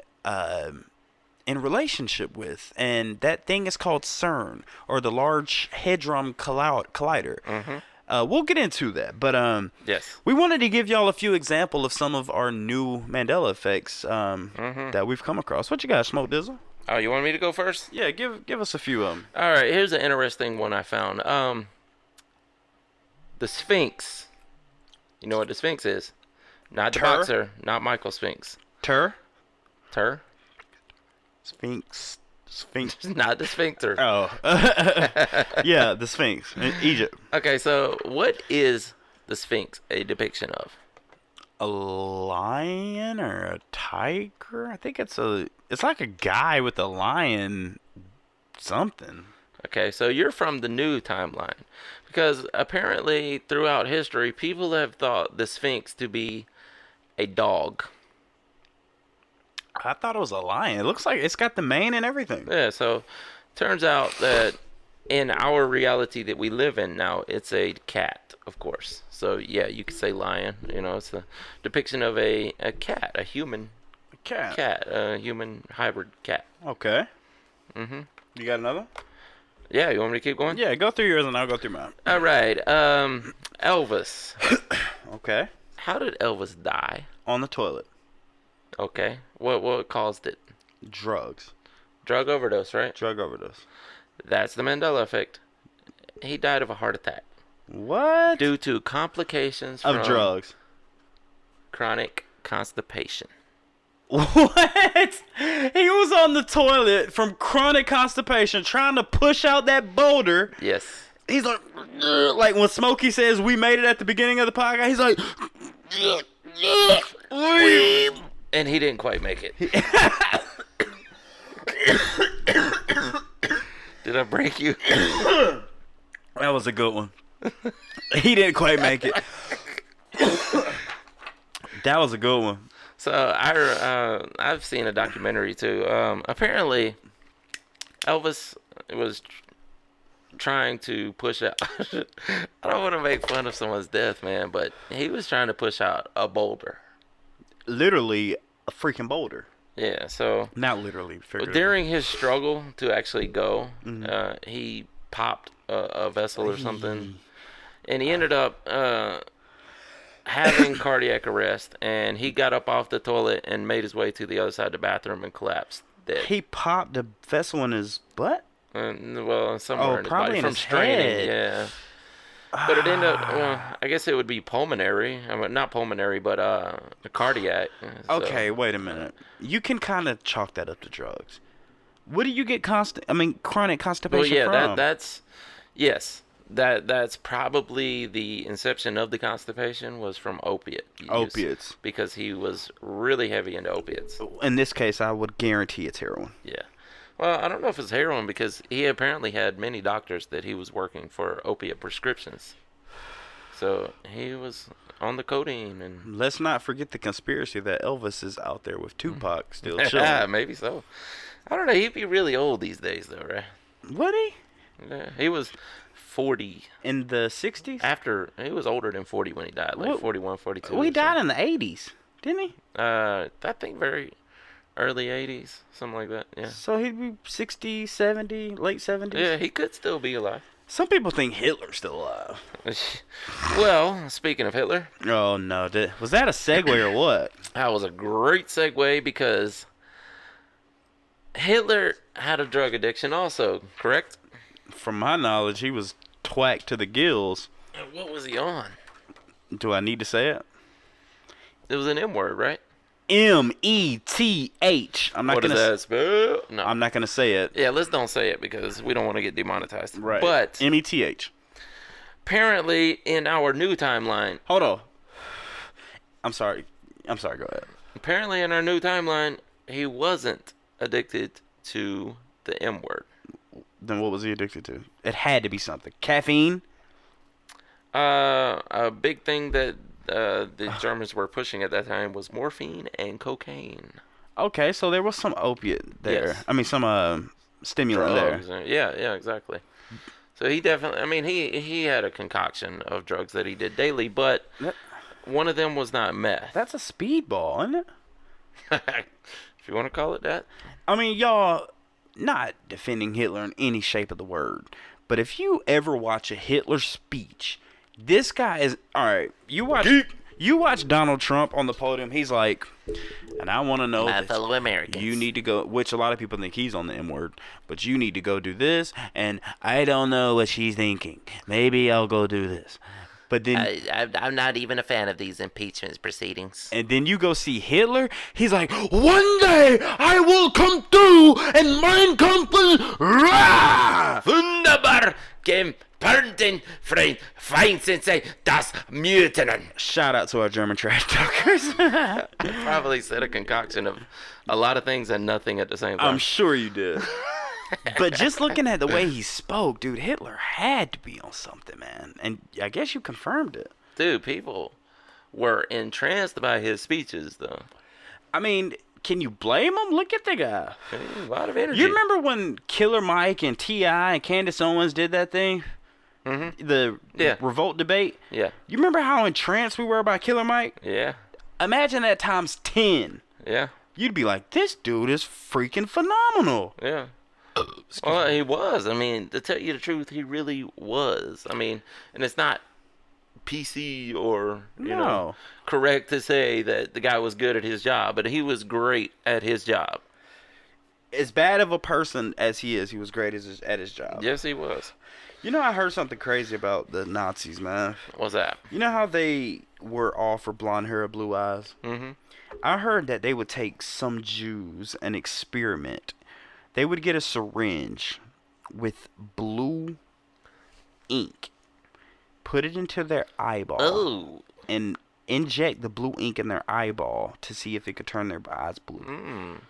in relationship with, and that thing is called CERN, or the Large Hadron Collider. We'll get into that, but Yes. we wanted to give y'all a few examples of some of our new Mandela effects that we've come across. What you got, Smoke Dizzle? Oh, you want me to go first? Yeah, give us a few of them. All right, here's an interesting one I found. The Sphinx. You know what the Sphinx is? Not the Tur? boxer, not Michael Sphinx. Tur? Sphinx. Not the sphincter. Oh. Yeah, the Sphinx in Egypt. Okay, so what is the Sphinx a depiction of? A lion or a tiger? I think it's like a guy with a lion something. Okay, so you're from the new timeline. Because apparently throughout history, people have thought the Sphinx to be a dog. I thought it was a lion. It looks like it's got the mane and everything. Yeah, so turns out that in our reality that we live in now, it's a cat, of course. So yeah, you could say lion. You know, it's a depiction of a cat, a human cat, a human hybrid cat. Okay. You got another? Yeah, you want me to keep going? Yeah, go through yours and I'll go through mine. All right. Elvis. Okay. How did Elvis die? On the toilet. Okay. What caused it? Drugs. Drug overdose, right? Drug overdose. That's the Mandela effect. He died of a heart attack What? due to complications Of from drugs. chronic constipation. What? He was on the toilet from chronic constipation trying to push out that boulder. Yes. He's like when Smokey says we made it at the beginning of the podcast, he's like, And he didn't quite make it. Did I break you? that was a good one. He didn't quite make it. That was a good one. So I've seen a documentary too. Apparently, Elvis was trying to push out. I don't want to make fun of someone's death, man, but he was trying to push out a boulder. Literally a freaking boulder. Yeah. So Not literally. Figuratively. during his struggle to actually go, he popped a vessel or something, and he ended up having cardiac arrest, and he got up off the toilet and made his way to the other side of the bathroom and collapsed dead. He popped a vessel in his butt? Well, somewhere in his probably body in from his straining. head. Yeah. But it ended up, well, I guess it would be pulmonary. I mean, not pulmonary, but cardiac. So. Okay, wait a minute. You can kind of chalk that up to drugs. What do you get chronic constipation Well, yeah, from? that's yes. That's probably the inception of the constipation was from opiate use, Opiates. because he was really heavy into opiates. In this case, I would guarantee it's heroin. Yeah. Well, I don't know if it's heroin because he apparently had many doctors that he was working for opiate prescriptions. So he was on the codeine and. Let's not forget the conspiracy that Elvis is out there with Tupac still chilling. Maybe so. I don't know. He'd be really old these days, though, right? Would he? Yeah, he was 40. In the 60s? After he was older than 40 when he died, like What? 41, 42. Well, he or died something. in the 80s, didn't he? I think very early 80s, something like that. Yeah. So he'd be 60, 70, late 70s? Yeah, he could still be alive. Some people think Hitler's still alive. Well, speaking of Hitler, Oh no, was that a segue or what? that was a great segue because Hitler had a drug addiction also, correct? From my knowledge, he was twacked to the gills. And what was he on? Do I need to say it? It was an M word, right? METH. I'm not What gonna. does that spell? No. I'm not gonna say it. Yeah, let's don't say it because we don't want to get demonetized. Right. But METH. apparently, in our new timeline, Hold on. I'm sorry. Go ahead. apparently in our new timeline, he wasn't addicted to the M word. Then what was he addicted to? It had to be something. Caffeine. A big thing that the Germans were pushing at that time was morphine and cocaine. Okay, so there was some opiate there. Yes. I mean, some stimulant Drugs. there. Yeah, exactly. So he definitely, I mean, he had a concoction of drugs that he did daily, but one of them was not meth. That's a speedball, isn't it? If you want to call it that. I mean, y'all, not defending Hitler in any shape of the word, but if you ever watch a Hitler speech, this guy is alright. You watch Donald Trump on the podium. He's like, and I want to know My this. fellow Americans. You need to go, which a lot of people think he's on the M word, but you need to go do this, and I don't know what she's thinking. Maybe I'll go do this. But then, I'm not even a fan of these impeachment proceedings. and then you go see Hitler. He's like, one day I will come through, and Mein Kampf will rah! Wunderbar, Pardon, Freund, fein sind sie, das Mutinen. Shout out to our German trash talkers. Probably said a concoction of a lot of things and nothing at the same time. I'm sure you did. But just looking at the way he spoke, dude, Hitler had to be on something, man. And I guess you confirmed it. Dude, people were entranced by his speeches, though. I mean, can you blame him? Look at the guy. A lot of energy. You remember when Killer Mike and T.I. and Candace Owens did that thing? Mm-hmm. The Yeah. revolt debate? Yeah. You remember how entranced we were by Killer Mike? Yeah. Imagine that times 10. Yeah. You'd be like, this dude is freaking phenomenal. Yeah. Well, he was. I mean, to tell you the truth, he really was. I mean, and it's not PC or, you know, correct to say that the guy was good at his job, but he was great at his job. As bad of a person as he is, he was great at his job. Yes, he was. You know, I heard something crazy about the Nazis, man. What's that? You know how they were all for blonde hair or blue eyes? Mm-hmm. I heard that they would take some Jews and experiment. They would get a syringe with blue ink, put it into their eyeball, and inject the blue ink in their eyeball to see if it could turn their eyes blue.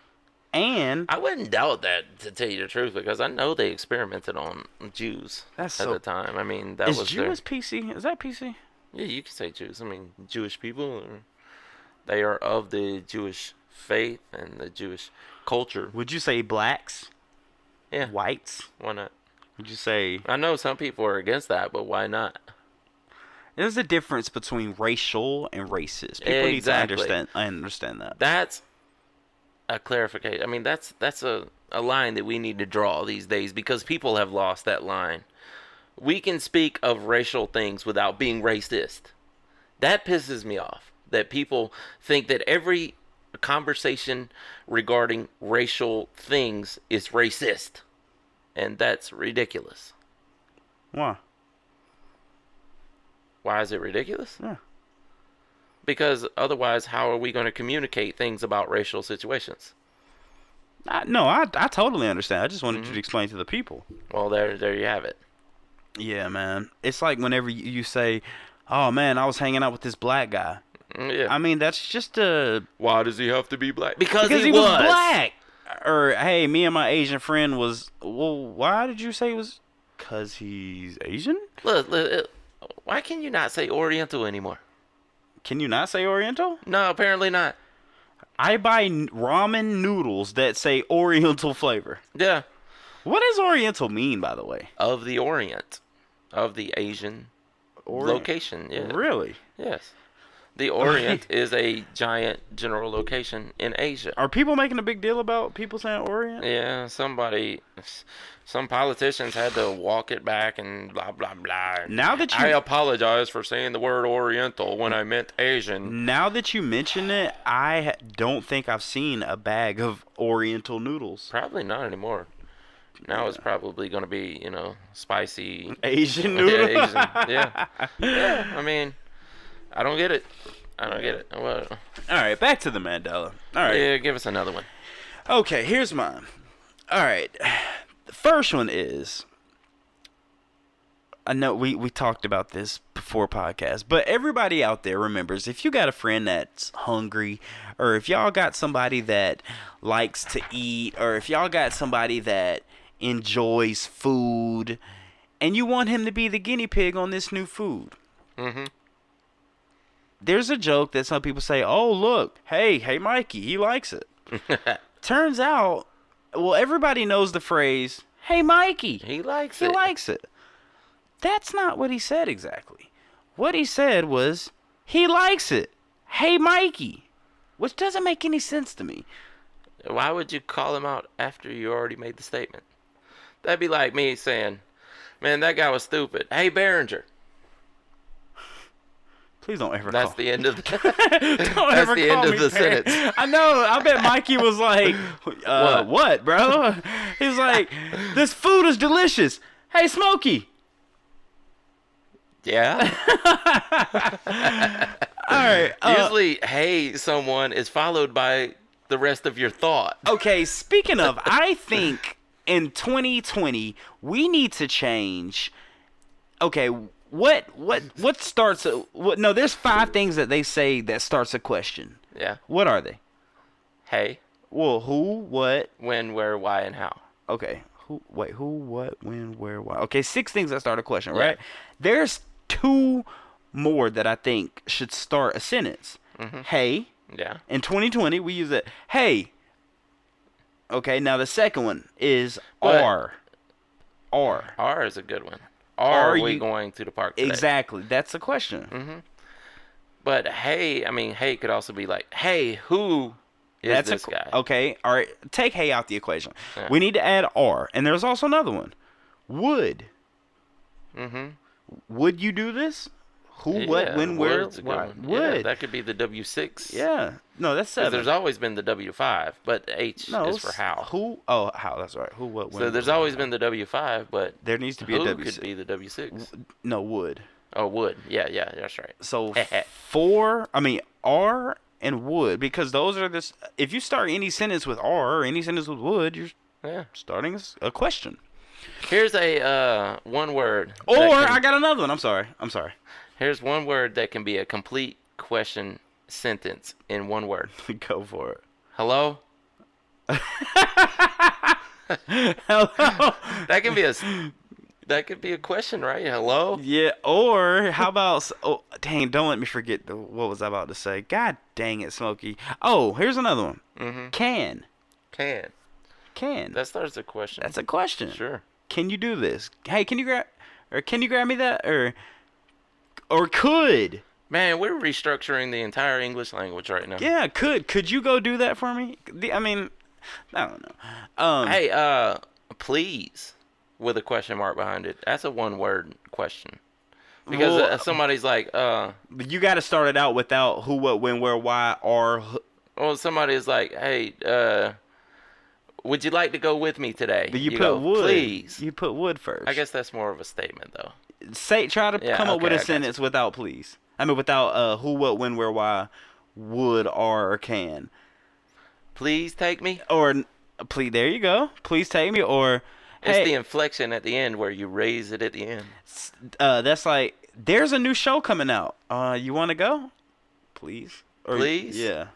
And I wouldn't doubt that, to tell you the truth, because I know they experimented on Jews at the time. I mean, that was Jews PC? Is that PC? Yeah, you can say Jews. I mean, Jewish people, they are of the Jewish faith and the Jewish culture. Would you say blacks? Yeah. Whites? Why not? Would you say... I know some people are against that, but why not? There's a difference between racial and racist. People need to understand. I understand that. That's a clarification. I mean, that's a line that we need to draw these days because people have lost that line. We can speak of racial things without being racist. That pisses me off. That people think that every conversation regarding racial things is racist. And that's ridiculous. Why? Why is it ridiculous? Yeah. Because otherwise, how are we going to communicate things about racial situations? No, I totally understand. I just wanted you to explain to the people. Well, there you have it. Yeah, man. It's like whenever you say, oh, man, I was hanging out with this black guy. Yeah. I mean, that's just a... Why does he have to be black? Because he was black. Or, hey, me and my Asian friend was... Well, why did you say it was... Because he's Asian? Look, why can you not say Oriental anymore? Can you not say Oriental? No, apparently not. I buy ramen noodles that say Oriental flavor. Yeah. What does Oriental mean, by the way? Of the Orient. Of the Asian location. Yeah. Really? Yes. The Orient is a giant general location in Asia. Are people making a big deal about people saying Orient? Yeah, some politicians had to walk it back and blah, blah, blah. Now that I apologize for saying the word Oriental when I meant Asian. Now that you mention it, I don't think I've seen a bag of Oriental noodles. Probably not anymore. Now it's probably going to be, spicy. Asian noodles? Yeah, Asian. Yeah. Yeah, I mean, I don't get it. Well, All right, back to the Mandela. All right. yeah, give us another one. Okay, here's mine. All right. The first one is, I know we talked about this before podcast, but everybody out there remembers, if you got a friend that's hungry, or if y'all got somebody that likes to eat, or if y'all got somebody that enjoys food, and you want him to be the guinea pig on this new food. Mm-hmm. There's a joke that some people say, oh, look, hey, Mikey, he likes it. Turns out, well, everybody knows the phrase, hey, Mikey. He likes He it. likes it. That's not what he said exactly. What he said was, he likes it. Hey, Mikey. Which doesn't make any sense to me. Why would you call him out after you already made the statement? That'd be like me saying, man, that guy was stupid. Hey, Behringer. Please don't ever That's call the end of the, Don't that's ever the call end of me the Barry. sentence. I know. I bet Mikey was like, what, bro? He's like, this food is delicious. Hey, Smokey. Yeah. All right. Usually, hey, someone is followed by the rest of your thought. Okay, speaking of, I think in 2020 we need to change. Okay, what starts a what? No, there's 5 things that they say that starts a question. Yeah. What are they? Hey, Well, who, what? when, where, why, and how. Okay, who, what, when, where, why? Okay, 6 things that start a question, Yeah. right? There's 2 more that I think should start a sentence. Mm-hmm. Hey. Yeah. In 2020, we use it. Hey. Okay, now the second one is But- R. R. R is a good one. Are we you- going to the park today? Exactly. That's the question. Mm-hmm. But hey, I mean, hey could also be like, hey, who is That's this guy? Okay. All right. Take hey out the equation. Yeah. We need to add R. And there's also another one. Would. Mm-hmm. Would you do this? Who, what, when, where, wood's a good why? one. Yeah, Would. that could be the W6. Yeah. No, that's 'Cause 7. there's always been the W5, but H no, is for how. Who? Oh, how. That's right. Who, what, when. So there's where, always why. been the W5, but There needs to be a who W. could be the W6? No, would. Oh, would. Yeah, that's right. So 4, I mean R and would, because those are this. If you start any sentence with R or any sentence with would, you're Yeah. starting a question. Here's a one word. Or that I got another one. I'm sorry. Here's one word that can be a complete question sentence in one word. Go for it. Hello? Hello. That could be a question, right? Hello? Yeah. Or how about? Oh, dang! Don't let me forget what was I about to say. God dang it, Smokey. Oh, here's another one. Mm-hmm. Can. Can. That starts a question. That's a question. Sure. Can you do this? Hey, can you grab me that? Or could. Man, we're restructuring the entire English language right now. Yeah, could you go do that for me? I mean, I don't know. Hey, please, with a question mark behind it. That's a one-word question. Because Well, somebody's like, you got to start it out without who, what, when, where, why, or. well, somebody's like, hey, would you like to go with me today? But you put go, would. please. You put would first. I guess that's more of a statement, though. Try to Yeah, come up with okay, a I got sentence without please. I mean, without who, what, when, where, why, would, are, or can. Please take me. Or please. There you go. Please take me. Or It's hey, the inflection at the end where you raise it at the end. that's like there's a new show coming out. You want to go? Please. Or, Please? Yeah.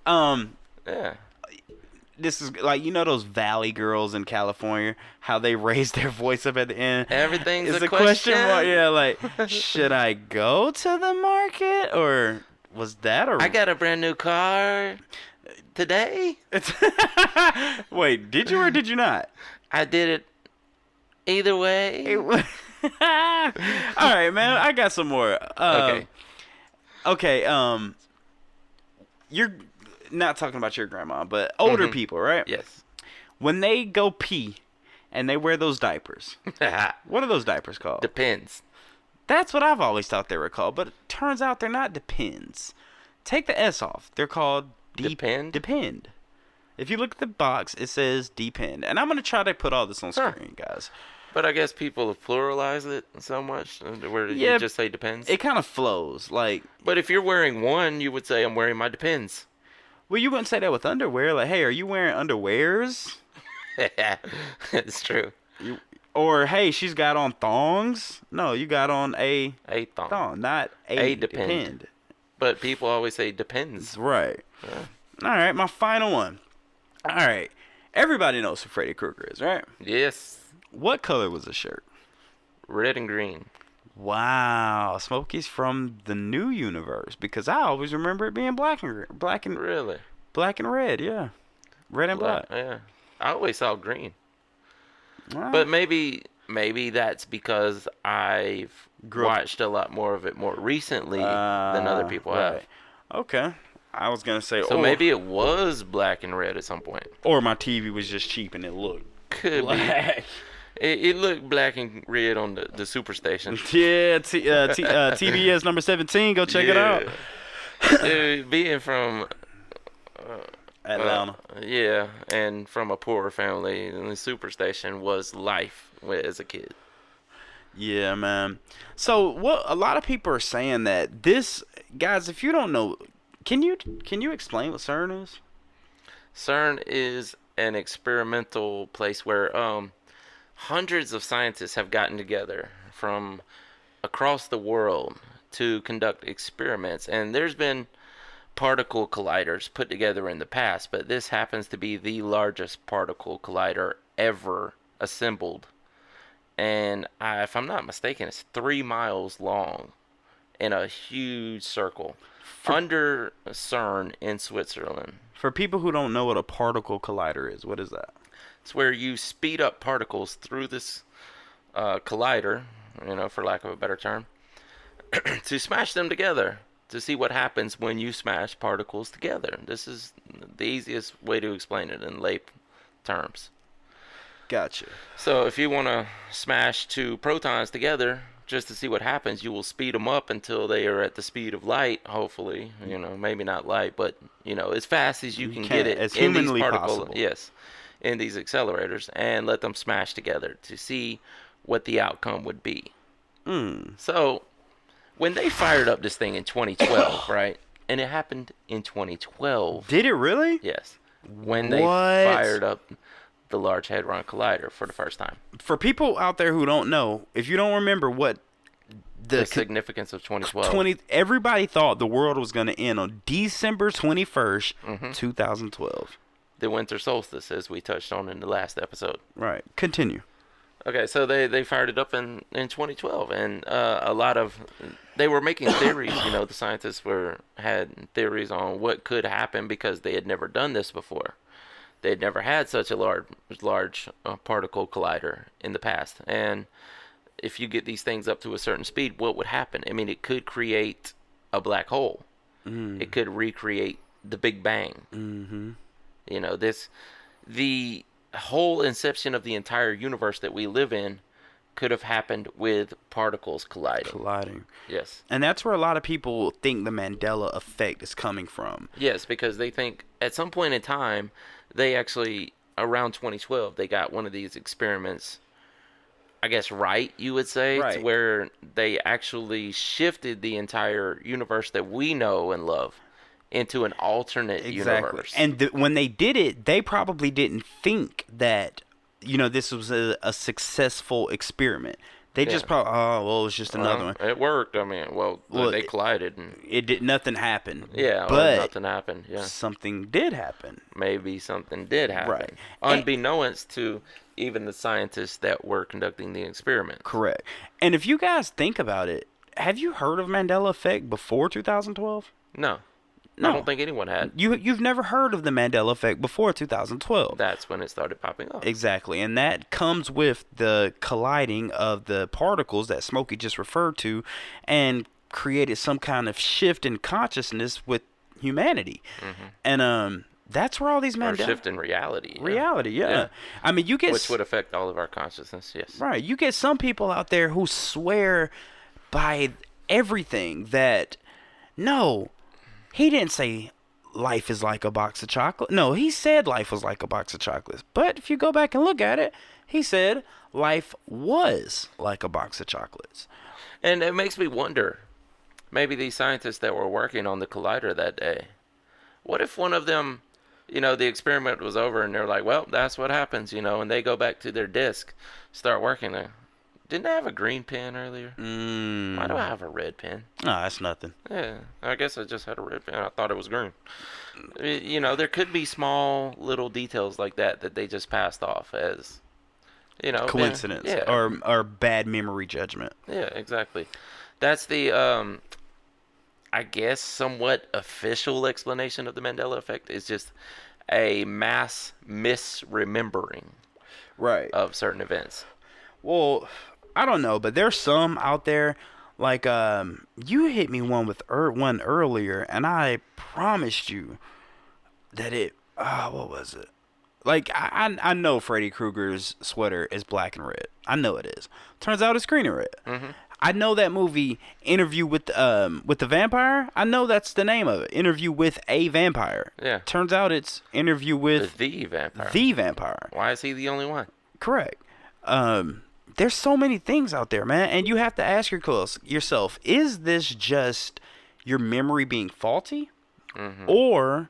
Yeah. This is like, those Valley girls in California, how they raise their voice up at the end. Everything's It's a question mark. question. Yeah, like, should I go to the market, or was that a? I got a brand new car today. Wait, did you or did you not? I did it either way. All right, man. I got some more. Okay. Okay, you're not talking about your grandma, but older people, right? Yes. When they go pee and they wear those diapers, what are those diapers called? Depends. That's what I've always thought they were called, but it turns out they're not depends. Take the S off. They're called Depend? Depend. If you look at the box, it says depend. And I'm going to try to put all this on screen, guys. But I guess people have pluralized it so much. Where Yeah, you just say depends? It kind of flows. Like, But if you're wearing one, you would say, I'm wearing my depends. well, you wouldn't say that with underwear. Like, hey, are you wearing underwears? It's true. Or, hey, she's got on thongs. No, you got on a thong. thong, not a depend. depend. But people always say depends. Right. Yeah. All right, my final one. All right. Everybody knows who Freddy Krueger is, right? Yes. What color was the shirt? Red and green. Wow, Smokey's from the new universe because I always remember it being black and Really? red, yeah, red and black. Yeah. I always saw green. Wow. But maybe that's because I've watched a lot more of it more recently than other people have. Okay, I was gonna say. So maybe it was black and red at some point. Or my TV was just cheap and it looked Could black. be. It looked black and red on the Superstation. Yeah, TBS number 17. Go check it out. Dude, being from Atlanta. yeah, and from a poorer family, and the Superstation was life as a kid. Yeah, man. So what a lot of people are saying that this, guys, if you don't know, can you explain what CERN is? CERN is an experimental place where hundreds of scientists have gotten together from across the world to conduct experiments, and there's been particle colliders put together in the past, but this happens to be the largest particle collider ever assembled. And if I'm not mistaken, it's 3 miles long in a huge circle under CERN in Switzerland. For people who don't know what a particle collider is, what is that? It's where you speed up particles through this collider, for lack of a better term, to smash them together, to see what happens when you smash particles together. This is the easiest way to explain it in lay terms. Gotcha. So if you want to smash 2 protons together just to see what happens, you will speed them up until they are at the speed of light, hopefully. Maybe not light, but, as fast as you can get it as in these humanly particles. possible. Yes, in these accelerators, and let them smash together to see what the outcome would be. So when they fired up this thing in 2012, right? And it happened in 2012. Did it really? Yes. When they What? fired up the Large Hadron Collider for the first time. For people out there who don't know, if you don't remember what The significance of 2012. everybody thought the world was going to end on December 21st, 2012. The winter solstice, as we touched on in the last episode. Right. Continue. Okay, so they fired it up in 2012, and they were making theories. The scientists had theories on what could happen because they had never done this before. They had never had such a large particle collider in the past, and if you get these things up to a certain speed, what would happen? I mean, it could create a black hole. It could recreate the Big Bang. The whole inception of the entire universe that we live in could have happened with particles colliding. Yes. And that's where a lot of people think the Mandela effect is coming from. Yes, because they think at some point in time, they actually, around 2012, they got one of these experiments, I guess, right, you would say, Right. to where they actually shifted the entire universe that we know and love into an alternate universe. And when they did it, they probably didn't think that, this was a successful experiment. They just probably, it was just another one. It worked. I mean, they collided. And Nothing happened. yeah, but nothing happened. Yeah. something did happen. Maybe something did happen. Right. Unbeknownst to even the scientists that were conducting the experiment. Correct. And if you guys think about it, have you heard of Mandela effect before 2012? No. No. I don't think anyone had. You've never heard of the Mandela effect before 2012. That's when it started popping up. Exactly, and that comes with the colliding of the particles that Smokey just referred to, and created some kind of shift in consciousness with humanity. And that's where all these Or shift in reality. yeah. I mean, you get which would affect all of our consciousness. Yes. right. You get some people out there who swear by everything that no, he didn't say life is like a box of chocolate. No, he said life was like a box of chocolates. But if you go back and look at it, he said life was like a box of chocolates. And it makes me wonder, maybe these scientists that were working on the collider that day, what if one of them, the experiment was over and they're like, well, that's what happens, and they go back to their disk, start working there. Didn't I have a green pen earlier? Why do I have a red pen? No, that's nothing. Yeah, I guess I just had a red pen. I thought it was green. There could be small little details like that they just passed off as, coincidence yeah. or bad memory judgment. Yeah, exactly. That's the, I guess, somewhat official explanation of the Mandela effect is just a mass misremembering of certain events. Well, I don't know, but there's some out there, like, you hit me one with one earlier, and I promised you that what was it? Like, I know Freddy Krueger's sweater is black and red. I know it is. Turns out it's green and red. I know that movie, Interview with the Vampire. I know that's the name of it. Interview with a Vampire. Yeah. Turns out it's Interview with the Vampire. The Vampire. Why is he the only one? Correct. There's so many things out there, man, and you have to ask yourself, is this just your memory being faulty? Or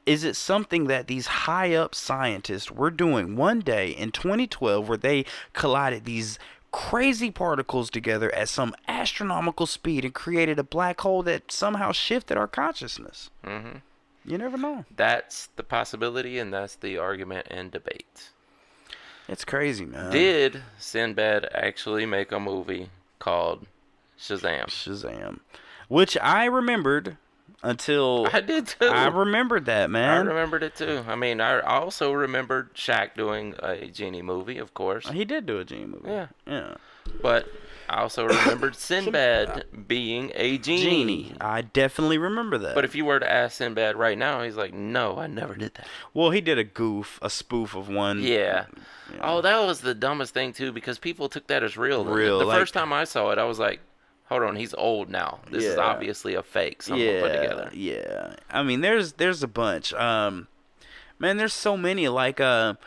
is it something that these high-up scientists were doing one day in 2012 where they collided these crazy particles together at some astronomical speed and created a black hole that somehow shifted our consciousness? You never know. That's the possibility, and that's the argument and debate. It's crazy, man. Did Sinbad actually make a movie called Shazam. Which I remembered until... I did too. I remembered that, man. I remembered it too. I mean, I also remembered Shaq doing a genie movie, of course. He did do a genie movie. Yeah. But I also remembered Sinbad being a genie. I definitely remember that. But if you were to ask Sinbad right now, he's like, no, I never did that. Well, he did a spoof of one. Yeah. Oh, that was the dumbest thing too, because people took that as real. The first time I saw it, I was like, hold on, he's old now. This is obviously a fake someone put together. Yeah. I mean, there's a bunch. Man, there's so many. Like the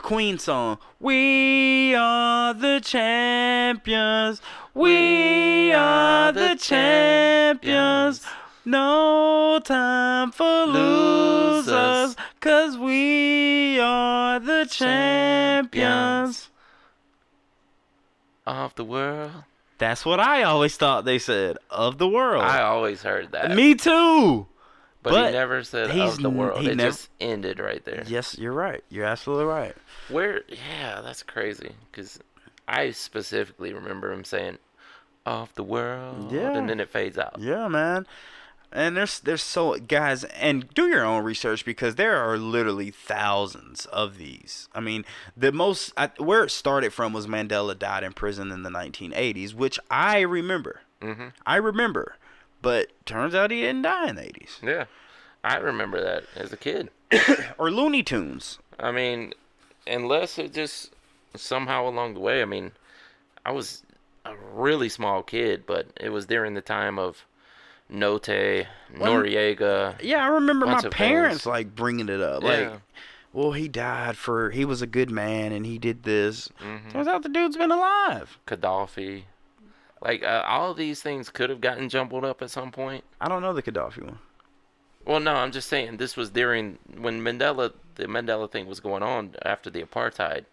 Queen song, "We are the champions. We are the champions. No time for losers, 'cause we are the champions of the world." That's what I always thought they said, of the world. I always heard that. Me too. But he never said of the world. It just ended right there. Yes, you're right. You're absolutely right. Yeah, that's crazy. Because I specifically remember him saying, of the world. Yeah. And then it fades out. Yeah, man. And there's so, guys, and do your own research, because there are literally thousands of these. I mean, where it started from was Mandela died in prison in the 1980s, which I remember. I remember. But turns out he didn't die in the 80s. Yeah. I remember that as a kid. Or Looney Tunes. I mean, unless it just somehow along the way, I mean, I was a really small kid, but it was during the time of Note, Noriega. Yeah, I remember my parents like bringing it up. Like, well, he was a good man and he did this. Turns out the dude's been alive. Gaddafi. Like, all of these things could have gotten jumbled up at some point. I don't know the Gaddafi one. Well, no, I'm just saying this was during when the Mandela thing was going on after the apartheid.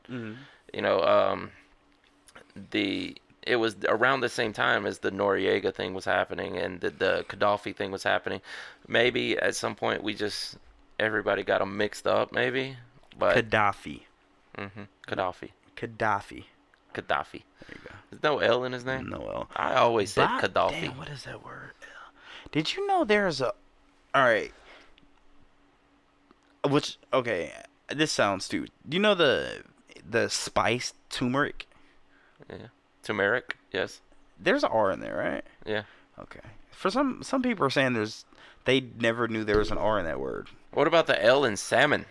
It was around the same time as the Noriega thing was happening and the Gaddafi thing was happening. Maybe at some point everybody got them mixed up, maybe. But Gaddafi. Gaddafi. There you go. There's no L in his name? No L. I always said Gaddafi. Damn, what is that word? Did you know there's a... Alright. Okay, this sounds stupid. Do you know the spice turmeric? Yeah. Turmeric, yes. There's an R in there, right? Yeah. Okay. For some people are saying they never knew there was an R in that word. What about the L in salmon?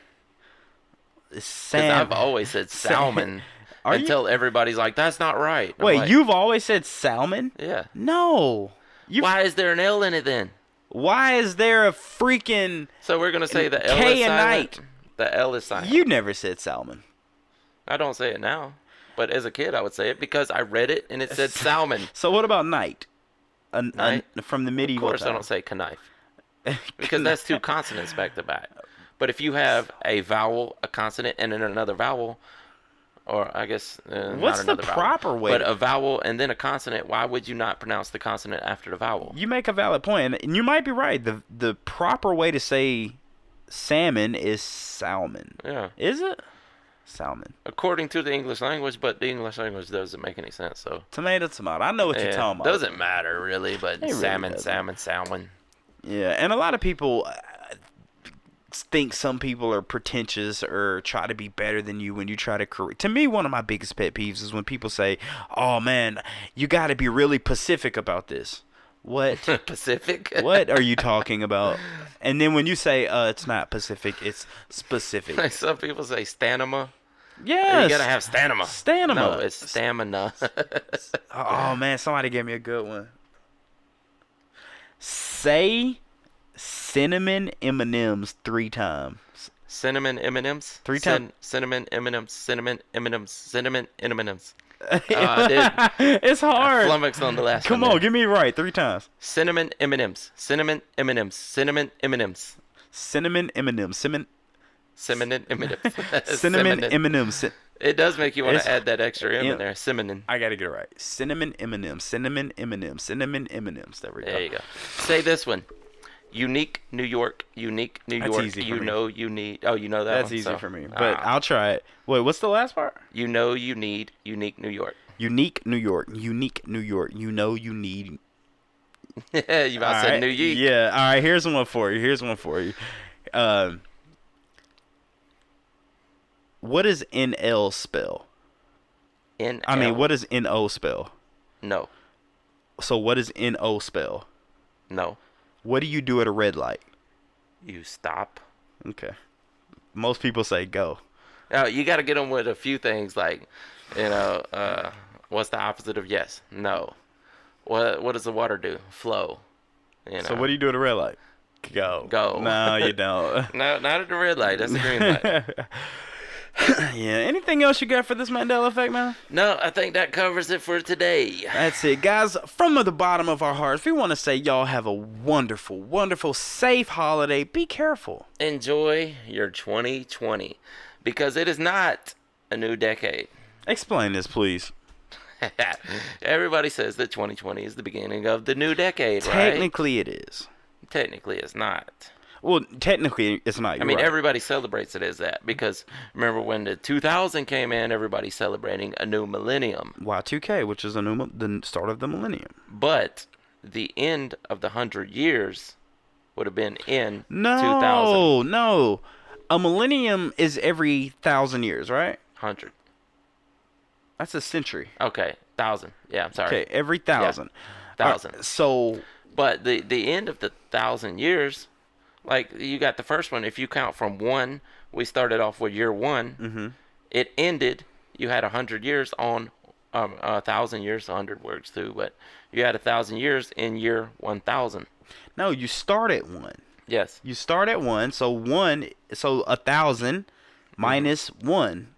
Because I've always said salmon until everybody's like, that's not right. Wait, like, you've always said salmon? Yeah. No. Why is there an L in it then? Why is there a freaking So we're going to say the L K is and silent? night? The L is silent. You never said salmon. I don't say it now. But as a kid, I would say it because I read it and it said salmon. So what about night? Night? From the medieval Of course, time. I don't say knife. Because that's two consonants back to back. But if you have a vowel, a consonant, and then another vowel, or I guess What's not the another proper vowel, way? but a vowel and then a consonant, why would you not pronounce the consonant after the vowel? You make a valid point, and you might be right. The proper way to say salmon is salmon. Yeah. Is it? Salmon. According to the English language, but the English language doesn't make any sense. So Tomato, tomato. I know what you're talking about. Doesn't matter really, but It really salmon, doesn't. salmon. Yeah, and a lot of people think some people are pretentious or try to be better than you when you try to correct. To me, one of my biggest pet peeves is when people say, "Oh man, you got to be really Pacific about this." What? Pacific? What are you talking about? And then when you say, "It's not Pacific, it's specific." Like some people say stamina. Yes. You gotta have stamina. Stamina. No, it's stamina. Oh man, somebody gave me a good one. Say cinnamon M&Ms 3 times. Cinnamon M&Ms. Three times. Cinnamon M&Ms. Cinnamon M&Ms. Cinnamon M&Ms. I did. It's I hard. flummoxed on the last Come one. on, give me it right 3 times. Cinnamon M&Ms. Cinnamon M&Ms. Cinnamon M&Ms. Cinnamon M&Ms. Cinnamon M&Ms. Cinnamon M&Ms. It does make you want It's- to add that extra M yeah. in there. Cinnamon. I gotta get it right. Cinnamon M&Ms. Cinnamon M&Ms. Cinnamon M&Ms. There we go. There you go. Say this one. Unique New York. Unique New That's York. easy for You me. know you need. Oh, you know that That's one. easy So- for me, but I'll try it. Wait, what's the last part? You know you need unique New York. Unique New York. Unique New York. You know you need. You about said Alright, New Yeek. Yeah. All right. Here's one for you. What does NL spell? What does NO spell? No. So what does NO spell? No. What do you do at a red light? You stop. Okay. Most people say go. Now, you got to get them with a few things like, what's the opposite of yes? No. What does the water do? Flow. So what do you do at a red light? Go. Go. No, you don't. No, not at the red light. That's the green light. Yeah. Anything else you got for this Mandela effect, man? No, I think that covers it for today. That's it, guys. From the bottom of our hearts, we want to say y'all have a wonderful, wonderful, safe holiday. Be careful. Enjoy your 2020 because it is not a new decade. Explain this, please. Everybody says that 2020 is the beginning of the new decade, right? Technically, it is. Technically, it's not. Well, technically, it's not. You're I mean, right. everybody celebrates it as that because remember when the 2000 came in, everybody's celebrating a new millennium. Y2K, which is the start of the millennium. But the end of the 100 years would have been in 2000. No. A millennium is every 1,000 years, right? 100. That's a century. Okay, 1,000. Yeah, I'm sorry. Okay, every 1,000. Yeah, 1,000. So, But the end of the 1,000 years, like you got the first one. If you count from 1, we started off with year 1. mm-hmm. It ended. You had 100 years on 1,000 years. 100 works too, but you had 1,000 years in year 1,000. No, you start at 1. Yes. You start at 1, so 1,000 minus 1.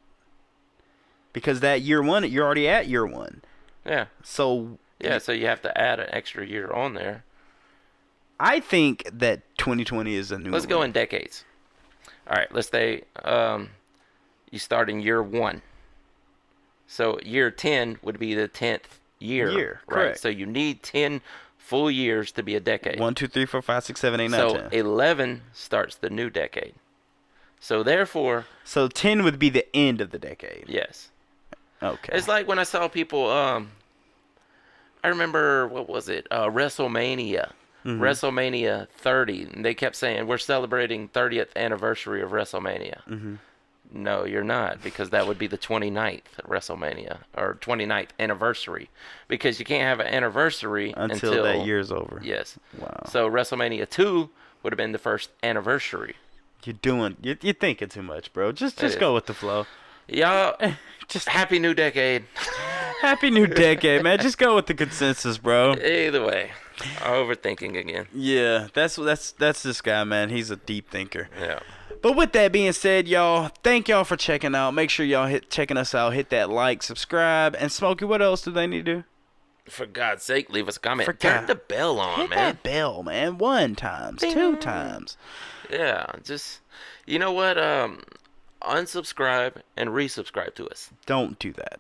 Because that year 1, you're already at year 1. Yeah. So Yeah. So you have to add an extra year on there. I think that 2020 is a new. Let's go in decades. All right. Let's say you start in year 1. So year 10 would be the 10th year. Right. Correct. So you need 10 full years to be a decade. 1, 2, 3, 4, 5, 6, 7, 8, 9, So 10. 11 starts the new decade. So therefore, So 10 would be the end of the decade. yes. Okay. It's like when I saw people. I remember what was it? WrestleMania. Mm-hmm. WrestleMania 30. And they kept saying we're celebrating 30th anniversary of WrestleMania. Mm-hmm. No, you're not, because that would be the 29th WrestleMania, or 29th anniversary, because you can't have an anniversary until that year's over. Yes. Wow. So WrestleMania 2 would have been the first anniversary. You're thinking too much, bro. Just go with the flow. Y'all, just happy new decade. Happy new decade, man. Just go with the consensus, bro. Either way, overthinking again. Yeah, that's this guy, man. He's a deep thinker. Yeah. But with that being said, y'all, thank y'all for checking out. Make sure y'all checking us out. Hit that like, subscribe, and Smokey, what else do they need to do? For God's sake, leave us a comment. Turn the bell on, Hit man. that bell, man. 1 time, 2 times. Yeah, just, you know what? Unsubscribe and resubscribe to us. Don't do that.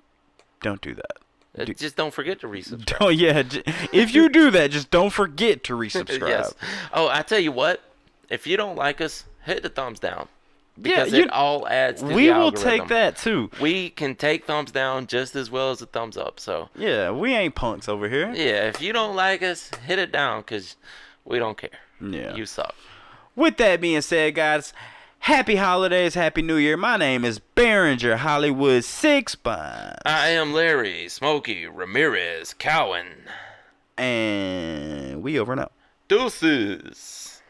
Don't do that. Just don't forget to resubscribe. Oh yeah, if you do that, just don't forget to resubscribe. Yes. Oh, I tell you what. If you don't like us, hit the thumbs down. Because it all adds to the We will algorithm. take that too. We can take thumbs down just as well as a thumbs up. So Yeah, we ain't punks over here. yeah, if you don't like us, hit it down because we don't care. Yeah. You suck. With that being said, guys, happy holidays, happy New Year. My name is Behringer Hollywood 6 Spine. I am Larry Smokey Ramirez Cowan. And we over and out. Deuces.